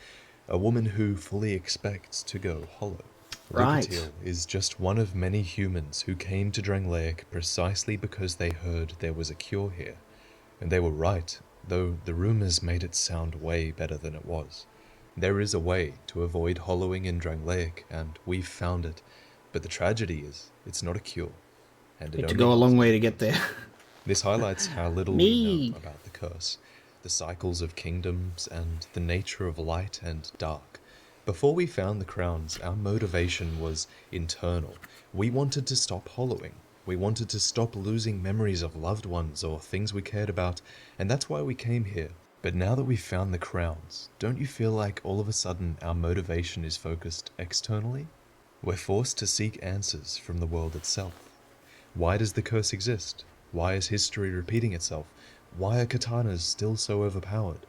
a woman who fully expects to go hollow. Right. Lucatiel is just one of many humans who came to Drangleic precisely because they heard there was a cure here. And they were right, though the rumors made it sound way better than it was. There is a way to avoid hollowing in Drangleic, and we've found it. But the tragedy is, it's not a cure. And Need to go a long way to get there. This highlights how little we know about the curse, the cycles of kingdoms, and the nature of light and dark. Before we found the crowns, our motivation was internal. We wanted to stop hollowing. We wanted to stop losing memories of loved ones or things we cared about, and that's why we came here. But now that we've found the crowns, don't you feel like all of a sudden our motivation is focused externally? We're forced to seek answers from the world itself. Why does the curse exist? Why is history repeating itself? Why are katanas still so overpowered?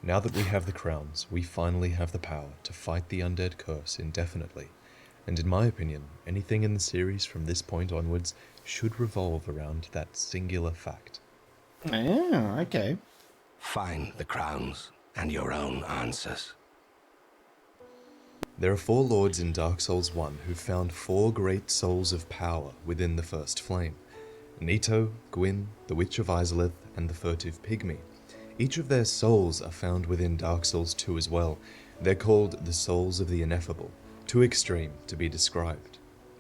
Now that we have the crowns, we finally have the power to fight the undead curse indefinitely. And in my opinion, anything in the series from this point onwards should revolve around that singular fact. Yeah, okay. Find the crowns and your own answers. There are 4 lords in Dark Souls 1 who found 4 great souls of power within the First Flame. Nito, Gwyn, the Witch of Izalith, and the Furtive Pygmy. Each of their souls are found within Dark Souls 2 as well. They're called the Souls of the Ineffable, too extreme to be described.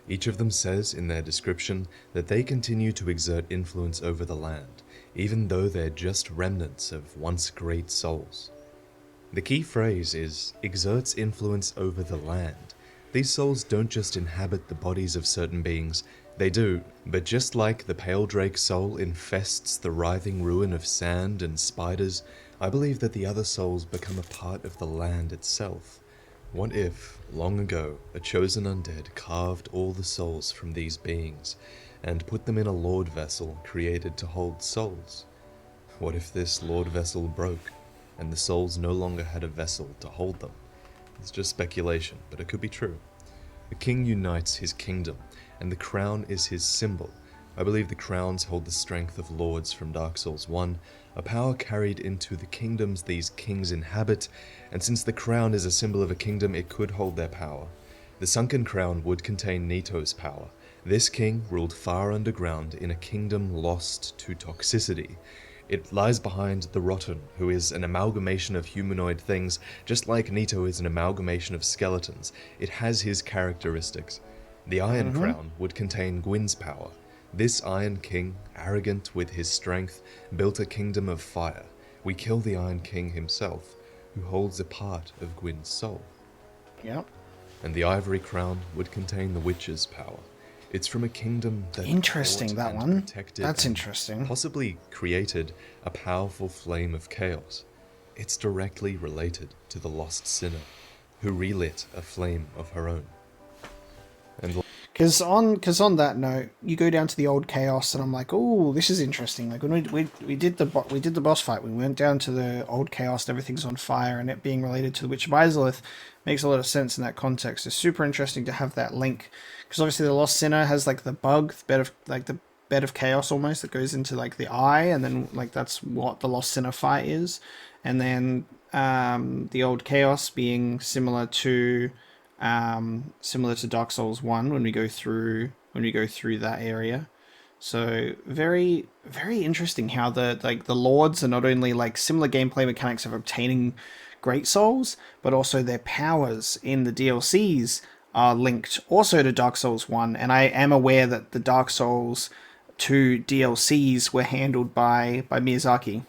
Each of them says in their description that they continue to exert influence over the land, even though they're just remnants of once great souls. The key phrase is, exerts influence over the land. These souls don't just inhabit the bodies of certain beings, They do, but just like the pale drake soul infests the writhing ruin of sand and spiders, I believe that the other souls become a part of the land itself. What if, long ago, a chosen undead carved all the souls from these beings and put them in a lord vessel created to hold souls? What if this lord vessel broke and the souls no longer had a vessel to hold them? It's just speculation, but it could be true. The king unites his kingdom, and the crown is his symbol. I believe the crowns hold the strength of lords from Dark Souls 1, a power carried into the kingdoms these kings inhabit, and since the crown is a symbol of a kingdom, it could hold their power. The sunken crown would contain Nito's power. This king ruled far underground in a kingdom lost to toxicity. It lies behind the Rotten, who is an amalgamation of humanoid things, just like Nito is an amalgamation of skeletons. It has his characteristics. The Iron Crown would contain Gwyn's power. This Iron King, arrogant with his strength, built a kingdom of fire. We kill the Iron King himself, who holds a part of Gwyn's soul. Yep. And the Ivory Crown would contain the Witch's power. It's from a kingdom that interesting, that one. That's and interesting. Possibly created a powerful flame of chaos. It's directly related to the lost sinner, who relit a flame of her own. And Because on that note, you go down to the old chaos, and I'm like, oh, this is interesting. Like when we did the boss fight, we went down to the old chaos, and everything's on fire, and it being related to the Witch of Izalith makes a lot of sense in that context. It's super interesting to have that link, because obviously the Lost Sinner has like the bug, the bed of chaos almost that goes into like the eye, and then like that's what the Lost Sinner fight is, and then the old chaos being similar to Dark Souls 1 when we go through that area. So very, very interesting how the lords are not only like similar gameplay mechanics of obtaining great souls, but also their powers in the DLCs are linked also to Dark Souls 1. And I am aware that the Dark Souls 2 DLCs were handled by Miyazaki.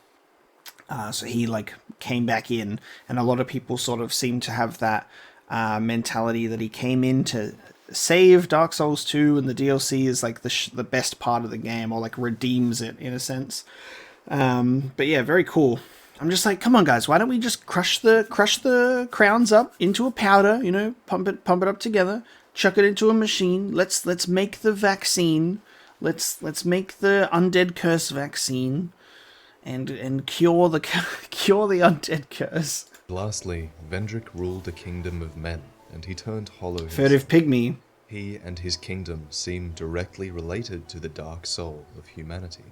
So he like came back in, and a lot of people sort of seem to have that mentality that he came in to save Dark Souls 2, and the DLC is like the best part of the game, or like redeems it in a sense. But yeah, very cool. I'm just like, come on guys, why don't we just crush the crowns up into a powder, you know, pump it up together, chuck it into a machine. Let's make the vaccine. Let's make the undead curse vaccine, and cure the undead curse. Lastly, Vendrick ruled a kingdom of men, and he turned hollow himself. Furtive pygmy. He and his kingdom seem directly related to the dark soul of humanity.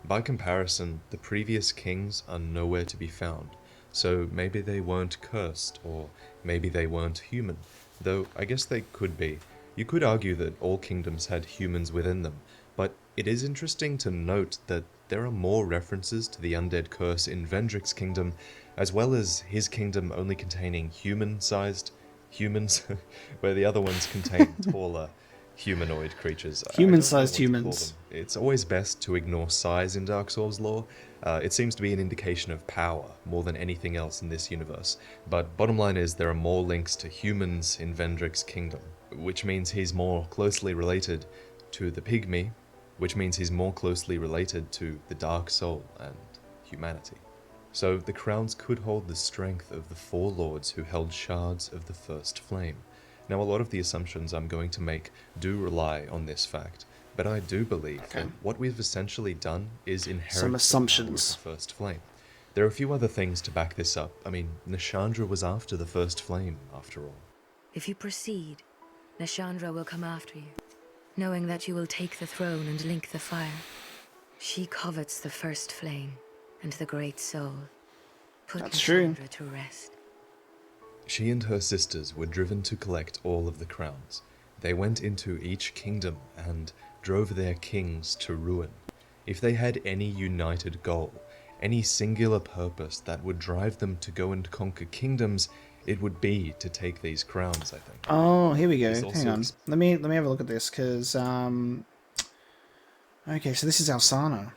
By comparison, the previous kings are nowhere to be found, so maybe they weren't cursed, or maybe they weren't human, though I guess they could be. You could argue that all kingdoms had humans within them, but it is interesting to note that there are more references to the undead curse in Vendrick's kingdom, as well as his kingdom only containing human-sized humans, where the other ones contain taller humanoid creatures. Human-sized humans. It's always best to ignore size in Dark Souls lore. It seems to be an indication of power more than anything else in this universe. But bottom line is there are more links to humans in Vendrick's kingdom, which means he's more closely related to the pygmy, which means he's more closely related to the dark soul and humanity. So the crowns could hold the strength of the four lords who held shards of the first flame. Now, a lot of the assumptions I'm going to make do rely on this fact, but I do believe that what we've essentially done is inherit some assumptions. The first flame. There are a few other things to back this up. I mean, Nashandra was after the first flame, after all. If you proceed, Nashandra will come after you, knowing that you will take the throne and link the fire. She covets the first flame and the great soul. Put That's Nashandra true. to rest. She and her sisters were driven to collect all of the crowns. They went into each kingdom and drove their kings to ruin. If they had any united goal, any singular purpose that would drive them to go and conquer kingdoms, it would be to take these crowns, I think. Oh, here we go. Hang on. Let me have a look at this, because okay, so this is Alsana.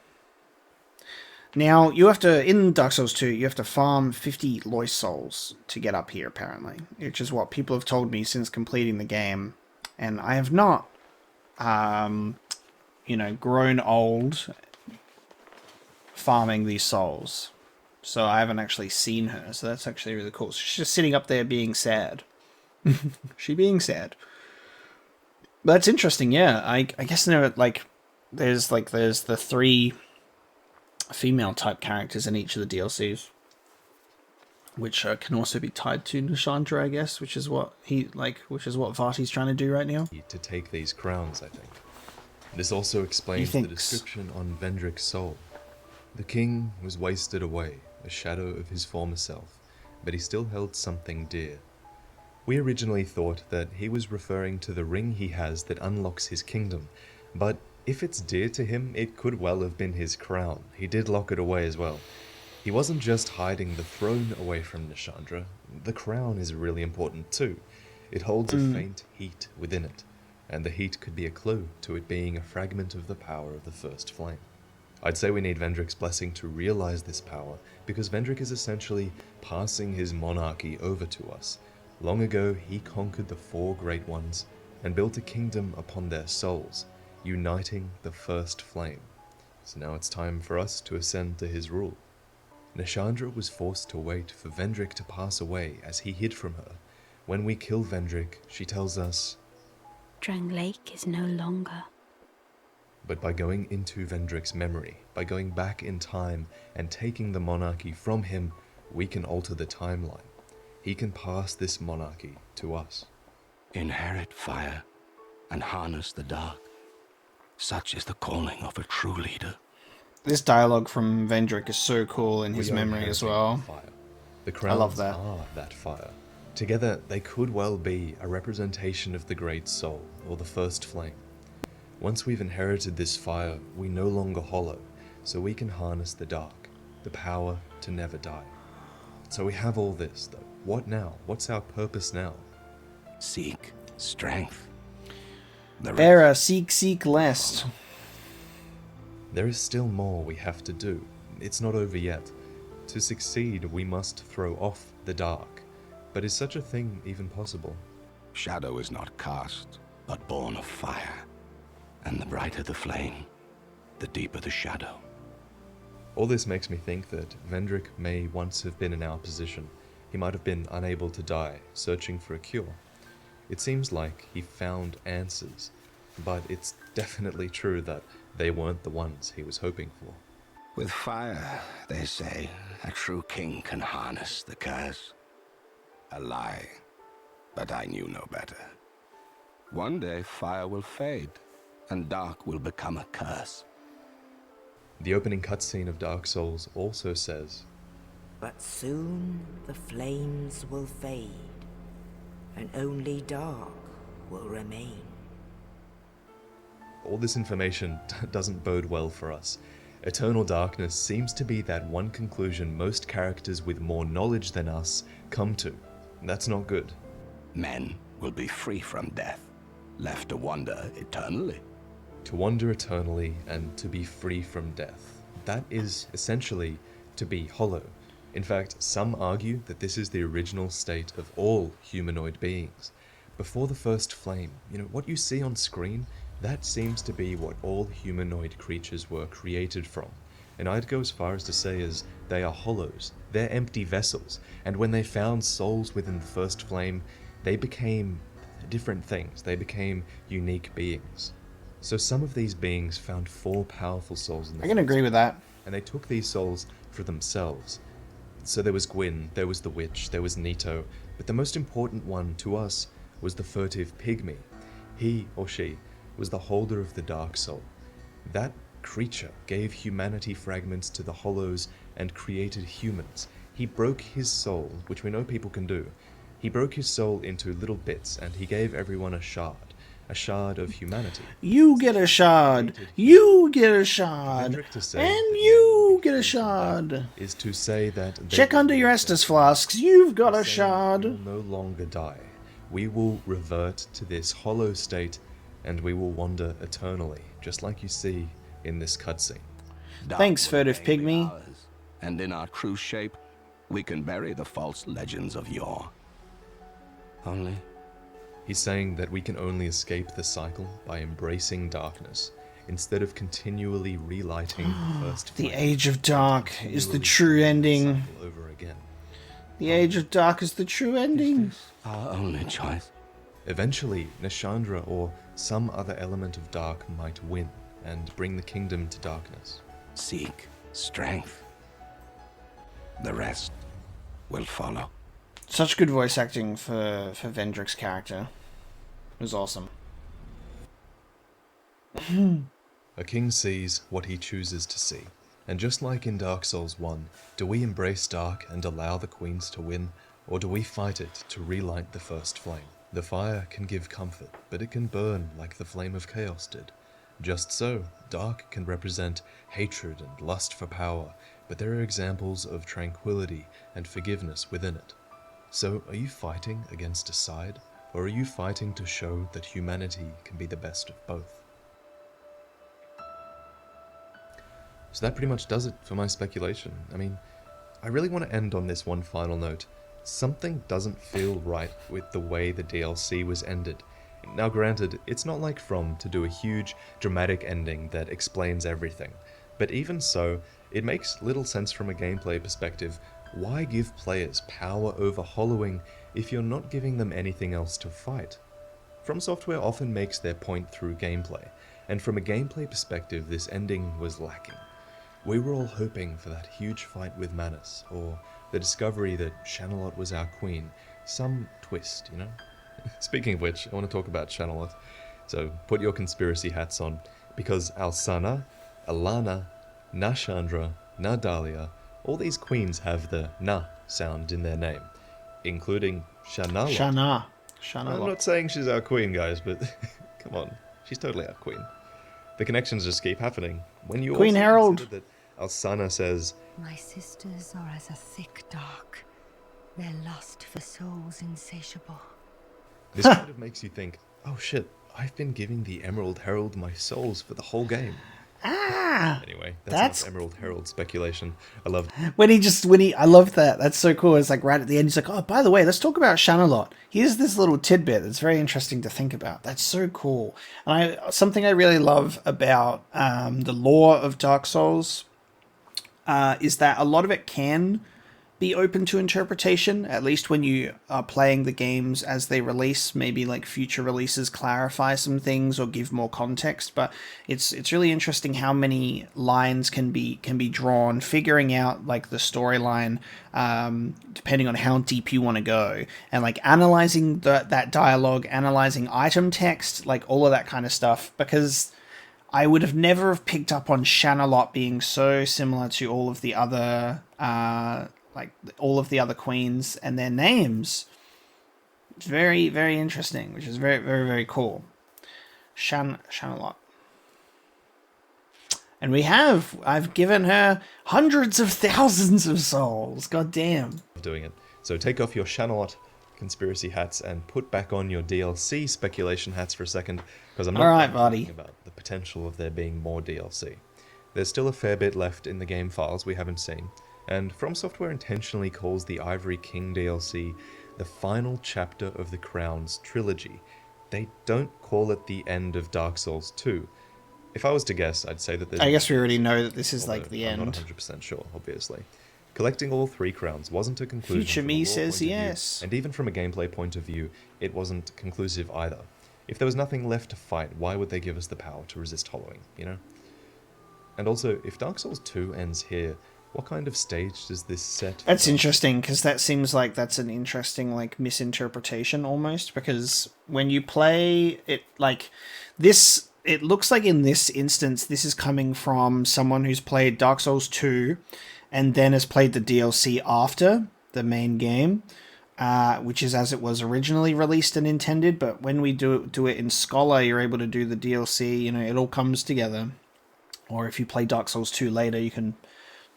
Now, you have to, in Dark Souls 2, you have to farm 50 Lois souls to get up here, apparently. Which is what people have told me since completing the game. And I have not you know, grown old farming these souls. So I haven't actually seen her. So that's actually really cool. So she's just sitting up there being sad. She being sad. But that's interesting, yeah. I guess there, like, there's the 3 female type characters in each of the DLCs, which can also be tied to Nishandra, I guess, which is what Vaati's trying to do right now. To take these crowns, I think. This also explains the description on Vendrick's soul. The king was wasted away, a shadow of his former self, but he still held something dear. We originally thought that he was referring to the ring he has that unlocks his kingdom, but if it's dear to him, it could well have been his crown. He did lock it away as well. He wasn't just hiding the throne away from Nishandra. The crown is really important too. It holds a faint heat within it, and the heat could be a clue to it being a fragment of the power of the first flame. I'd say we need Vendrick's blessing to realize this power, because Vendrick is essentially passing his monarchy over to us. Long ago, he conquered the 4 great ones and built a kingdom upon their souls, uniting the first flame. So now it's time for us to ascend to his rule. Nishandra was forced to wait for Vendrick to pass away as he hid from her. When we kill Vendrick, she tells us, Drang Lake is no longer. But by going into Vendrick's memory, by going back in time and taking the monarchy from him, we can alter the timeline. He can pass this monarchy to us. Inherit fire and harness the dark. Such is the calling of a true leader. This dialogue from Vendrick is so cool in his memory as well. Fire. The crowns are that fire. Together, they could well be a representation of the Great Soul, or the First Flame. Once we've inherited this fire, we no longer hollow, so we can harness the dark, the power to never die. So we have all this, though. What now? What's our purpose now? Seek strength. Vera, seek lest. There is still more we have to do. It's not over yet. To succeed, we must throw off the dark. But is such a thing even possible? Shadow is not cast, but born of fire. And the brighter the flame, the deeper the shadow. All this makes me think that Vendrick may once have been in our position. He might have been unable to die, searching for a cure. It seems like he found answers, but it's definitely true that they weren't the ones he was hoping for. With fire, they say, a true king can harness the curse. A lie, but I knew no better. One day fire will fade, and dark will become a curse. The opening cutscene of Dark Souls also says, But soon the flames will fade, and only dark will remain. All this information doesn't bode well for us. Eternal darkness seems to be that one conclusion most characters with more knowledge than us come to. That's not good. Men will be free from death, left to wander eternally. To wander eternally and to be free from death. That is essentially to be hollow. In fact, some argue that this is the original state of all humanoid beings. Before the first flame, what you see on screen, that seems to be what all humanoid creatures were created from. And I'd go as far as to say as they are hollows. They're empty vessels. And when they found souls within the first flame, they became different things. They became unique beings. So some of these beings found 4 powerful souls in the I can agree with that. And they took these souls for themselves. So there was Gwyn, there was the witch, there was Nito, but the most important one to us was the furtive pygmy. He or she was the holder of the dark soul. That creature gave humanity fragments to the hollows and created humans. He broke his soul, which we know people can do. He broke his soul into little bits and he gave everyone a shard of humanity. You get a shard. You get a shard. And you get a shard. Is to say that check under your Estus flasks. You've got a shard. We will no longer die. We will revert to this hollow state and we will wander eternally, just like you see in this cutscene. Thanks, furtive pygmy. And in our true shape, we can bury the false legends of yore. Only, He's saying that we can only escape the cycle by embracing darkness, instead of continually relighting the first The flame. Age of Dark is the true Continually ending. starting the cycle over again. The Age of Dark is the true ending. Our only choice. Eventually, Nashandra or some other element of dark might win and bring the kingdom to darkness. Seek strength. The rest will follow. Such good voice acting for Vendrick's character. It was awesome. A king sees what he chooses to see. And just like in Dark Souls 1, do we embrace dark and allow the queens to win, or do we fight it to relight the first flame? The fire can give comfort, but it can burn like the flame of chaos did. Just so, dark can represent hatred and lust for power, but there are examples of tranquility and forgiveness within it. So, are you fighting against a side, or are you fighting to show that humanity can be the best of both? So that pretty much does it for my speculation. I mean, I really want to end on this one final note. Something doesn't feel right with the way the DLC was ended. Now granted, it's not like From to do a huge, dramatic ending that explains everything. But even so, it makes little sense from a gameplay perspective. Why give players power over hollowing if you're not giving them anything else to fight? From Software often makes their point through gameplay, and from a gameplay perspective this ending was lacking. We were all hoping for that huge fight with Manus, or the discovery that Shanalot was our queen. Some twist, you know? Speaking of which, I want to talk about Shanalot. So put your conspiracy hats on, because Alsana, Alana, Nashandra, Nadalia, all these queens have the na sound in their name, including Shanalot. Shanalot. I'm not saying she's our queen, guys, but come on, she's totally our queen. The connections just keep happening. When you Queen also Harold. consider that Alsana says, My sisters are as a thick dark, their lust for souls insatiable. this kind of makes you think, oh shit, I've been giving the Emerald Herald my souls for the whole game. Anyway, that's enough Emerald Herald speculation. I love I love that. That's so cool. It's like right at the end, he's like, oh, by the way, let's talk about Shanalot. Here's this little tidbit that's very interesting to think about. That's so cool. And something I really love about the lore of Dark Souls is that a lot of it can be open to interpretation, at least when you are playing the games as they release. Maybe like future releases clarify some things or give more context, but it's really interesting how many lines can be drawn, figuring out like the storyline depending on how deep you want to go, and like analyzing that dialogue, analyzing item text, like all of that kind of stuff, because I would have never have picked up on Shanalot being so similar to all of the other queens and their names. It's very, very interesting, which is very, very, very cool. Shanalot. And I've given her hundreds of thousands of souls. God damn. doing it. So take off your Shanalot conspiracy hats and put back on your DLC speculation hats for a second, because I'm not talking about the potential of there being more DLC. There's still a fair bit left in the game files we haven't seen, and From Software intentionally calls the Ivory King DLC the final chapter of the Crown's trilogy. They don't call it the end of Dark Souls 2. If I was to guess, I'd say that there's... I guess we already know that this is like the end. I'm not 100% sure, obviously. Collecting all 3 crowns wasn't a conclusion. Future me says yes. And even from a gameplay point of view, it wasn't conclusive either. If there was nothing left to fight, why would they give us the power to resist hollowing, you know? And also, if Dark Souls 2 ends here, what kind of stage does this set? That's interesting, because that seems like that's an interesting like misinterpretation almost, because when you play it like this, it looks like in this instance this is coming from someone who's played Dark Souls 2 and then has played the DLC after the main game, which is as it was originally released and intended. But when we do it in Scholar, you're able to do the DLC, you know, it all comes together. Or if you play Dark Souls 2 later, you can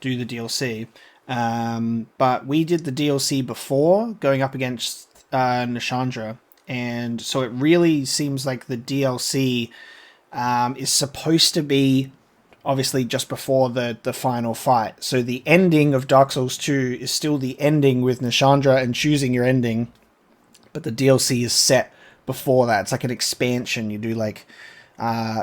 do the DLC. But we did the DLC before going up against Nashandra, and so it really seems like the DLC is supposed to be obviously just before the final fight. So the ending of Dark Souls 2 is still the ending with Nashandra and choosing your ending, but the DLC is set before that. It's like an expansion. You do like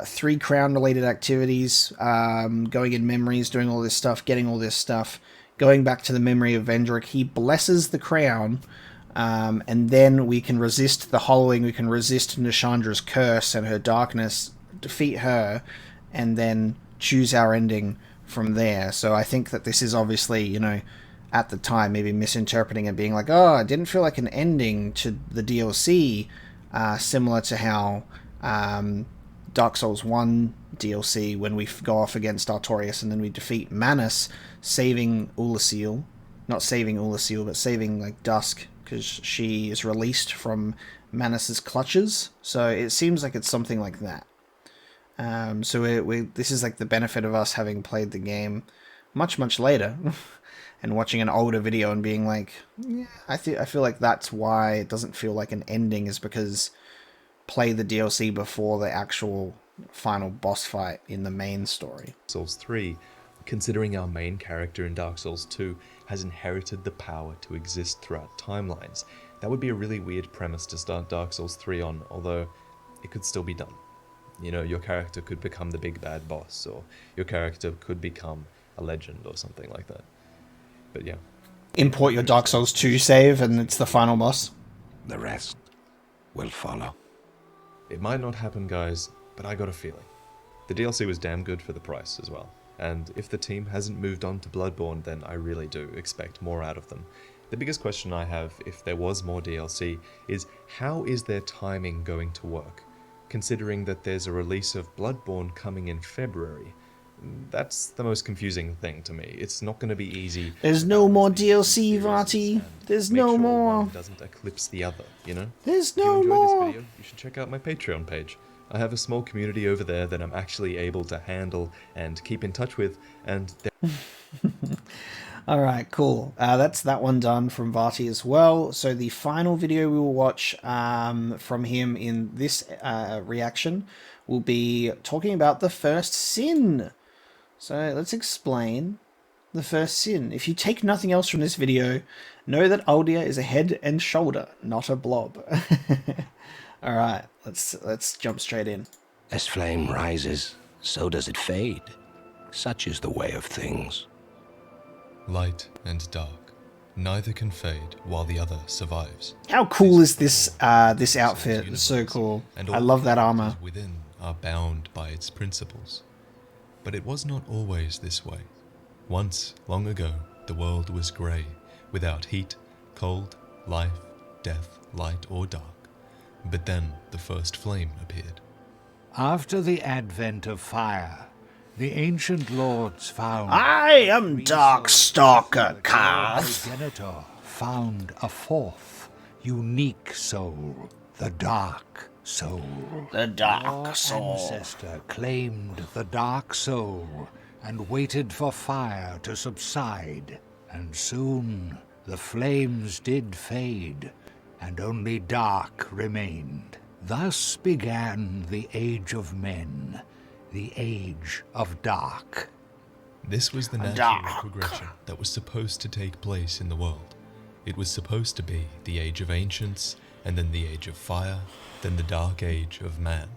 3 crown-related activities, going in memories, doing all this stuff, getting all this stuff, going back to the memory of Vendrick. He blesses the crown, and then we can resist the hollowing, we can resist Nishandra's curse and her darkness, defeat her, and then choose our ending from there. So I think that this is obviously, you know, at the time, maybe misinterpreting it, being like, oh, it didn't feel like an ending to the DLC, similar to how Dark Souls 1 DLC, when we go off against Artorias and then we defeat Manus, saving Ulasil. Not saving Ulasil, but saving, like, Dusk, because she is released from Manus's clutches. So it seems like it's something like that. So this is like the benefit of us having played the game much, much later and watching an older video and being like, yeah, I feel like that's why it doesn't feel like an ending, is because play the DLC before the actual final boss fight in the main story. Souls 3, considering our main character in Dark Souls 2 has inherited the power to exist throughout timelines. That would be a really weird premise to start Dark Souls 3 on, although it could still be done. You know, your character could become the big bad boss, or your character could become a legend or something like that. But yeah. Import your Dark Souls 2 save and it's the final boss. The rest will follow. It might not happen, guys, but I got a feeling. The DLC was damn good for the price as well. And if the team hasn't moved on to Bloodborne, then I really do expect more out of them. The biggest question I have, if there was more DLC, is how is their timing going to work? Considering that there's a release of Bloodborne coming in February. That's the most confusing thing to me. It's not going to be easy. There's no more DLC, Vaati. There's no more. One doesn't eclipse the other, you know? There's If no you enjoyed more. this video, you should check out my Patreon page. I have a small community over there that I'm actually able to handle and keep in touch with, and Alright, cool. That's that one done from Vaati as well. So the final video we will watch from him in this reaction will be talking about the first sin. So let's explain the first sin. If you take nothing else from this video, know that Aldia is a head and shoulder, not a blob. Alright, let's jump straight in. As flame rises, so does it fade. Such is the way of things. light and dark. Neither can fade while the other survives. How cool is this this outfit? It's so cool. I love that armor. Within are bound by its principles. But it was not always this way. Once, long ago, the world was grey, without heat, cold, life, death, light or dark. But then the first flame appeared. After the advent of fire, the ancient lords found... I am Darkstalker Karth. Progenitor found a fourth, unique soul, the Dark Soul. The Dark Soul. Your ancestor claimed the Dark Soul and waited for fire to subside. And soon the flames did fade, and only dark remained. Thus began the Age of Men, the Age of Dark. This was the natural progression that was supposed to take place in the world. It was supposed to be the Age of Ancients, and then the Age of Fire, then the Dark Age of Man.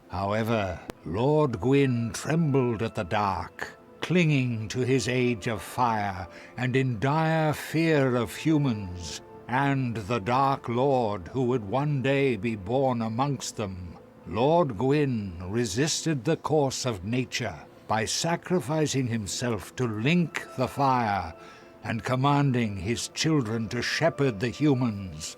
However, Lord Gwyn trembled at the dark, clinging to his Age of Fire, and in dire fear of humans, and the Dark Lord who would one day be born amongst them. Lord Gwyn resisted the course of nature by sacrificing himself to link the fire and commanding his children to shepherd the humans.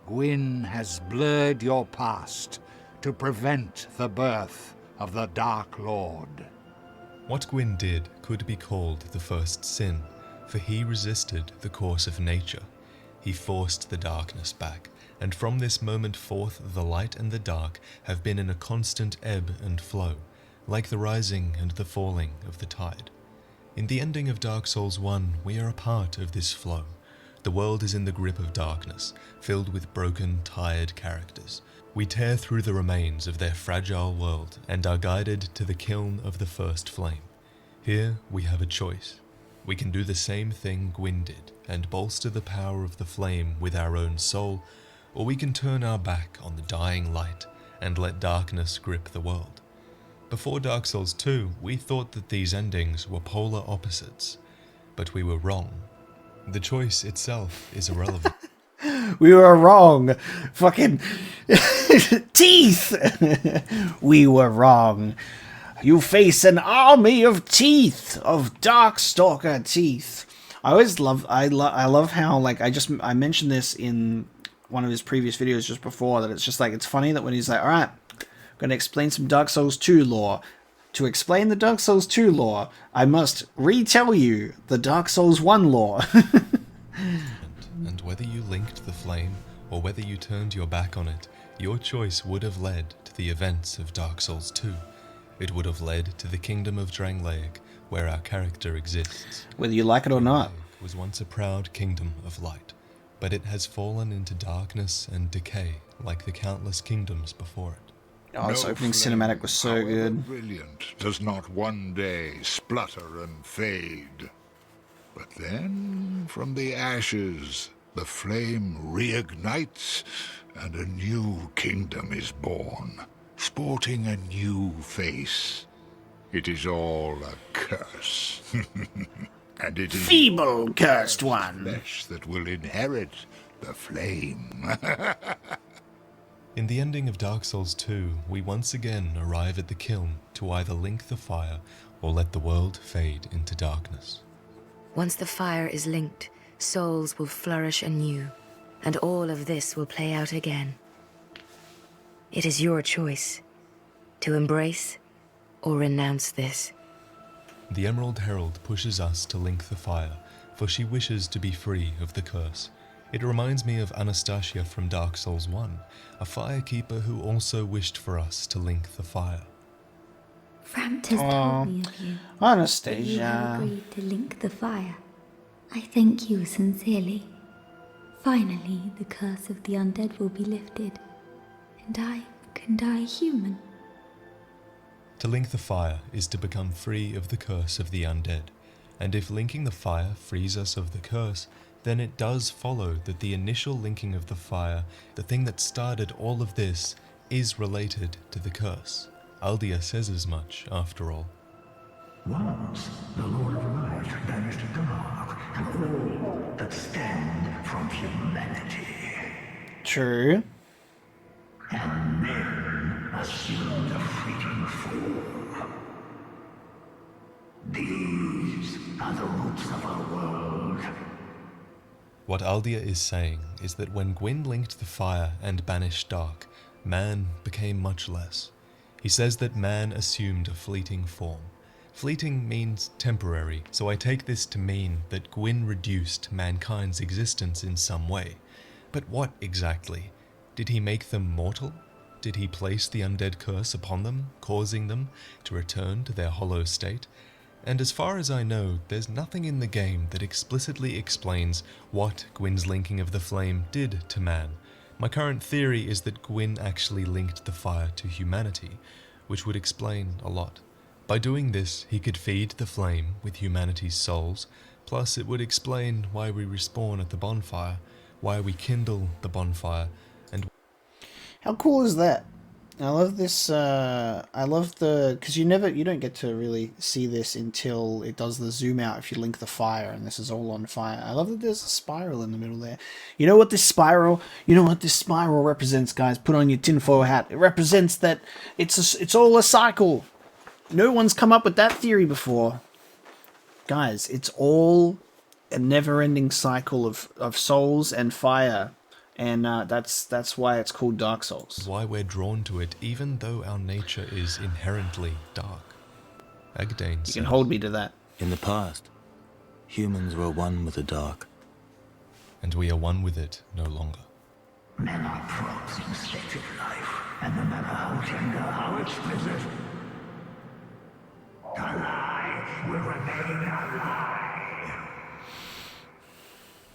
Gwyn has blurred your past to prevent the birth of the Dark Lord. What Gwyn did could be called the first sin, for he resisted the course of nature. He forced the darkness back, and from this moment forth the light and the dark have been in a constant ebb and flow, like the rising and the falling of the tide. In the ending of Dark Souls 1, we are a part of this flow. The world is in the grip of darkness, filled with broken, tired characters. We tear through the remains of their fragile world and are guided to the kiln of the first flame. Here we have a choice. We can do the same thing Gwyn did and bolster the power of the flame with our own soul, or we can turn our back on the dying light and let darkness grip the world. Before Dark Souls 2, we thought that these endings were polar opposites, but we were wrong. The choice itself is irrelevant. We were wrong. Fucking teeth. We were wrong. You face an army of teeth, of Darkstalker teeth. I always love. I love how, like, I mentioned this in one of his previous videos just before, that it's just like, it's funny that when he's like, all right, I'm going to explain some Dark Souls 2 lore. To explain the Dark Souls 2 lore, I must retell you the Dark Souls 1 lore. And whether you linked the flame or whether you turned your back on it, your choice would have led to the events of Dark Souls 2. It would have led to the kingdom of Drangleic, where our character exists. Whether you like it or not. Drangleic was once a proud kingdom of light, but it has fallen into darkness and decay like the countless kingdoms before it. Oh, this opening cinematic was so good. Brilliant does not one day splutter and fade. But then, from the ashes, the flame reignites, and a new kingdom is born, sporting a new face. It is all a curse. And it is feeble, cursed one flesh that will inherit the flame. In the ending of Dark Souls 2, we once again arrive at the kiln to either link the fire or let the world fade into darkness. Once the fire is linked, souls will flourish anew, and all of this will play out again. It is your choice to embrace or renounce this. The Emerald Herald pushes us to link the fire, for she wishes to be free of the curse. It reminds me of Anastasia from Dark Souls 1, a firekeeper who also wished for us to link the fire. Framt has told me of you. Anastasia. You have agreed to link the fire. I thank you sincerely. Finally, the curse of the undead will be lifted, and I can die human. To link the fire is to become free of the curse of the undead, and if linking the fire frees us of the curse, then it does follow that the initial linking of the fire, the thing that started all of this, is related to the curse. Aldia says as much, after all. Once, the Lord of Light banished dark and all that stand from humanity. True. And men assumed a fleeting form. These are the roots of our world. What Aldia is saying is that when Gwyn linked the fire and banished dark, man became much less. He says that man assumed a fleeting form. Fleeting means temporary, so I take this to mean that Gwyn reduced mankind's existence in some way. But what exactly? Did he make them mortal? Did he place the undead curse upon them, causing them to return to their hollow state? And as far as I know, there's nothing in the game that explicitly explains what Gwyn's linking of the flame did to man. My current theory is that Gwyn actually linked the fire to humanity, which would explain a lot. By doing this, he could feed the flame with humanity's souls, plus it would explain why we respawn at the bonfire, why we kindle the bonfire, and... How cool is that? I love this, I love the, because you don't get to really see this until it does the zoom out if you link the fire, and this is all on fire. I love that there's a spiral in the middle there. You know what this spiral represents, guys? Put on your tinfoil hat. It represents that it's all a cycle. No one's come up with that theory before. Guys, it's all a never-ending cycle of souls and fire. And that's why it's called Dark Souls. Why we're drawn to it, even though our nature is inherently dark. Agdane says, you can hold me to that. In the past, humans were one with the dark. And we are one with it no longer. Men are props in states of life, and no matter how tender, how explicit, the lie will remain a lie.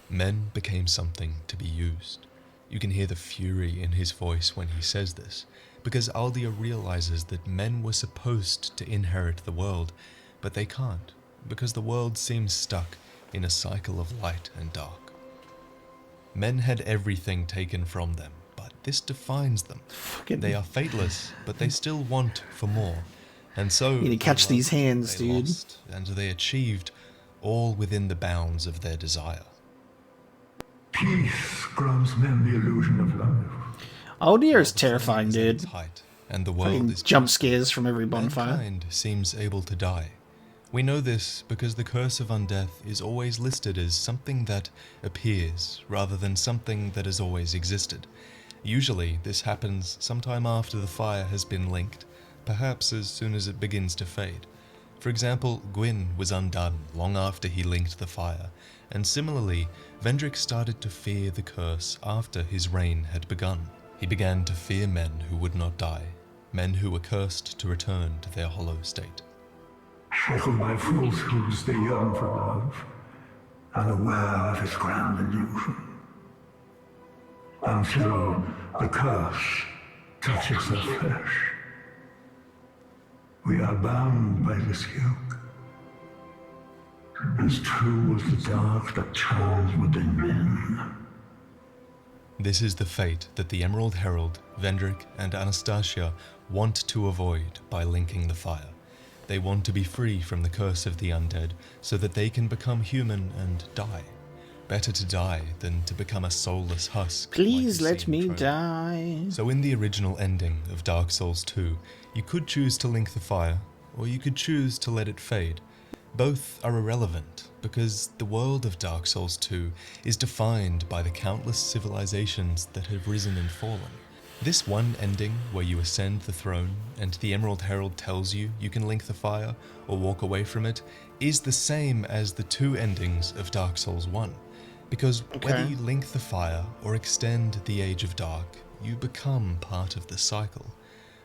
Men became something to be used. You can hear the fury in his voice when he says this, because Aldia realizes that men were supposed to inherit the world, but they can't, because the world seems stuck in a cycle of light and dark. Men had everything taken from them, but this defines them. They are fateless, but they still want for more. And so you need to catch these hands, they dude. lost, and they achieved, all within the bounds of their desire. Peace grants men the illusion of life. Aldir is terrifying, dude. And the world Fucking is jump scares from every bonfire. Mankind seems able to die. We know this because the curse of undeath is always listed as something that appears, rather than something that has always existed. Usually, this happens sometime after the fire has been linked, perhaps as soon as it begins to fade. For example, Gwyn was undone long after he linked the fire, and similarly, Vendrick started to fear the curse after his reign had begun. He began to fear men who would not die, men who were cursed to return to their hollow state. Shackled by falsehoods, they yearn for love, unaware of its grand illusion. Until the curse touches their flesh. We are bound by this yoke, as true as the dark that churns within men. This is the fate that the Emerald Herald, Vendrick, and Anastasia want to avoid by linking the fire. They want to be free from the curse of the undead so that they can become human and die. Better to die than to become a soulless husk. Please let me die. So in the original ending of Dark Souls 2, you could choose to link the fire, or you could choose to let it fade. Both are irrelevant, because the world of Dark Souls 2 is defined by the countless civilizations that have risen and fallen. This one ending, where you ascend the throne, and the Emerald Herald tells you you can link the fire, or walk away from it, is the same as the two endings of Dark Souls 1. Because whether you link the fire, or extend the Age of Dark, you become part of the cycle.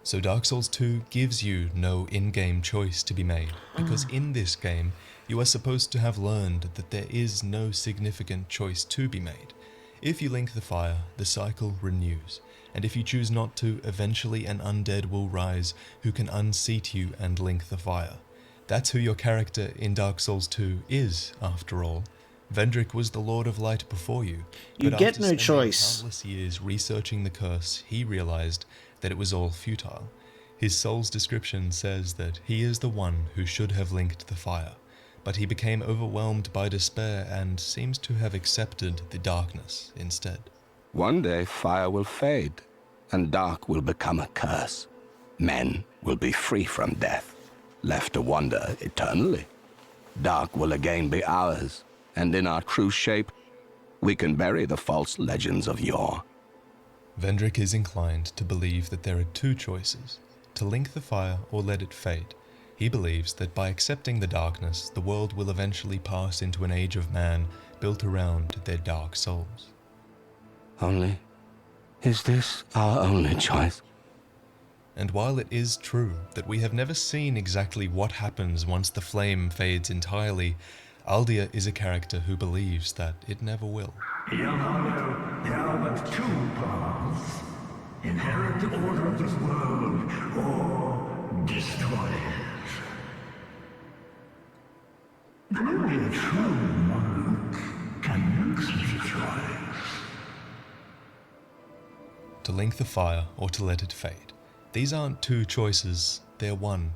So Dark Souls 2 gives you no in-game choice to be made, because in this game, you are supposed to have learned that there is no significant choice to be made. If you link the fire, the cycle renews, and if you choose not to, eventually an undead will rise who can unseat you and link the fire. That's who your character in Dark Souls 2 is, after all. Vendrick was the Lord of Light before you. You but get after no choice. Countless years researching the curse, he realized that it was all futile. His soul's description says that he is the one who should have linked the fire, but he became overwhelmed by despair and seems to have accepted the darkness instead. One day fire will fade, and dark will become a curse. Men will be free from death, left to wander eternally. Dark will again be ours, and in our true shape, we can bury the false legends of yore. Vendrick is inclined to believe that there are two choices, to link the fire or let it fade. He believes that by accepting the darkness, the world will eventually pass into an age of man built around their dark souls. Only, is this our only choice? And while it is true that we have never seen exactly what happens once the flame fades entirely, Aldir is a character who believes that it never will. Young Arlo, there are but two paths. Inherit the order of this world, or destroy it. But only a true monarch can make such a choice. To link the fire or to let it fade. These aren't two choices, they're one.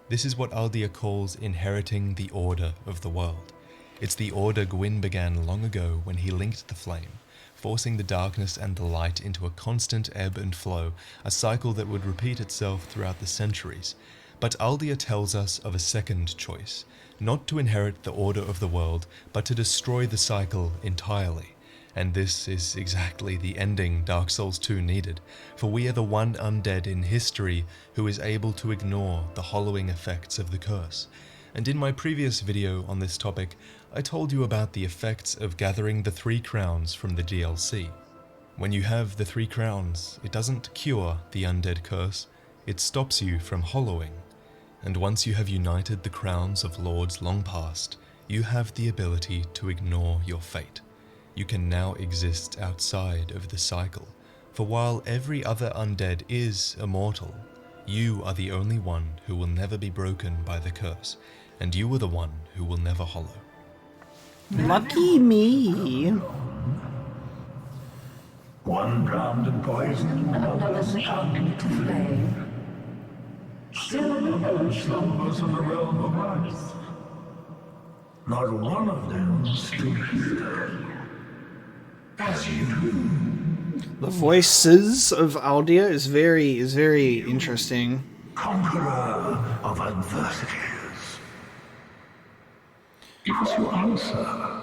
This is what Aldir calls inheriting the order of the world. It's the order Gwyn began long ago when he linked the flame, forcing the darkness and the light into a constant ebb and flow, a cycle that would repeat itself throughout the centuries. But Aldir tells us of a second choice, not to inherit the order of the world, but to destroy the cycle entirely. And this is exactly the ending Dark Souls 2 needed, for we are the one undead in history who is able to ignore the hollowing effects of the curse. And in my previous video on this topic, I told you about the effects of gathering the 3 crowns from the DLC. When you have the 3 crowns, it doesn't cure the undead curse, it stops you from hollowing. And once you have united the crowns of lords long past, you have the ability to ignore your fate. You can now exist outside of the cycle, for while every other undead is immortal, you are the only one who will never be broken by the curse, and you are the one who will never hollow. Lucky me. One drowned in poison, another succumbed to flame. Still another slumbers in the realm of ice. Not one of them stood here as you do. The voices of Aldia is very interesting. Conqueror of adversities. Give us your answer.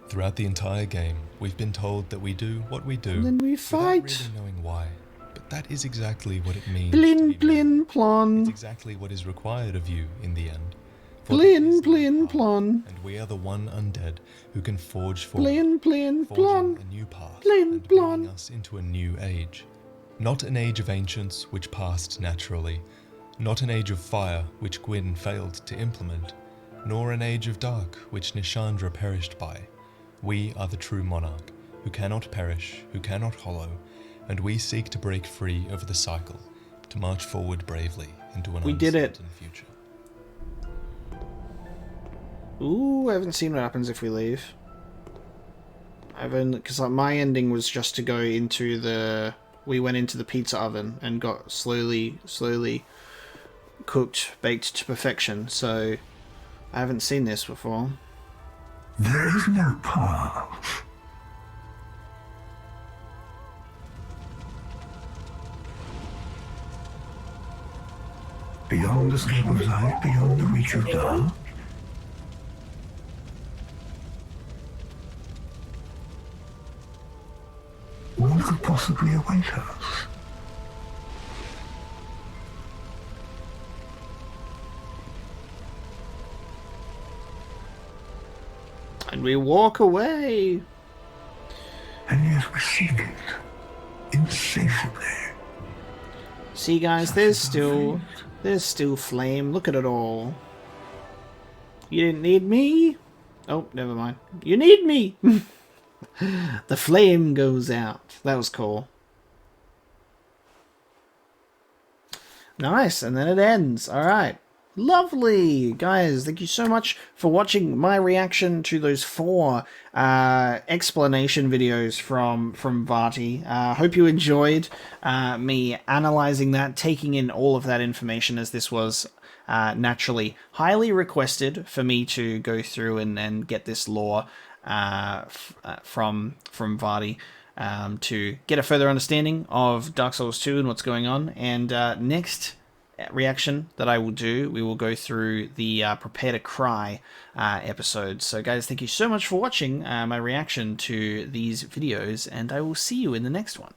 Throughout the entire game, we've been told that we do what we do, And then we fight. without really knowing why. But that is exactly what it means. Blin, blin, plon. It's exactly what is required of you in the end. Blin, blin, plon. And we are the one undead who can forge forward, Blin, blin, plon. forging a new path Blin, and plon. bringing us into a new age. Not an age of ancients which passed naturally, not an age of fire which Gwyn failed to implement, nor an age of dark which Nishandra perished by. We are the true monarch, who cannot perish, who cannot hollow, and we seek to break free of the cycle, to march forward bravely into an uncertain future. Ooh, I haven't seen what happens if we leave. Because like, my ending was just to go into the... We went into the pizza oven and got slowly cooked, baked to perfection, so I haven't seen this before. There is no path. Beyond the scope of light, beyond the reach of dark. What could possibly await us? And we walk away. And yet we seek it insatiably. See, guys, there's still flame. Look at it all. You didn't need me? Oh, never mind. You need me! The flame goes out. That was cool. Nice, and then it ends. Alright. Lovely! Guys, thank you so much for watching my reaction to those 4 explanation videos from Vaati. Hope you enjoyed me analyzing that, taking in all of that information, as this was naturally highly requested for me to go through and get this lore from Vaati. To get a further understanding of Dark Souls 2 and what's going on. And next reaction that I will do, we will go through the Prepare to Cry episode. So guys, thank you so much for watching my reaction to these videos, and I will see you in the next one.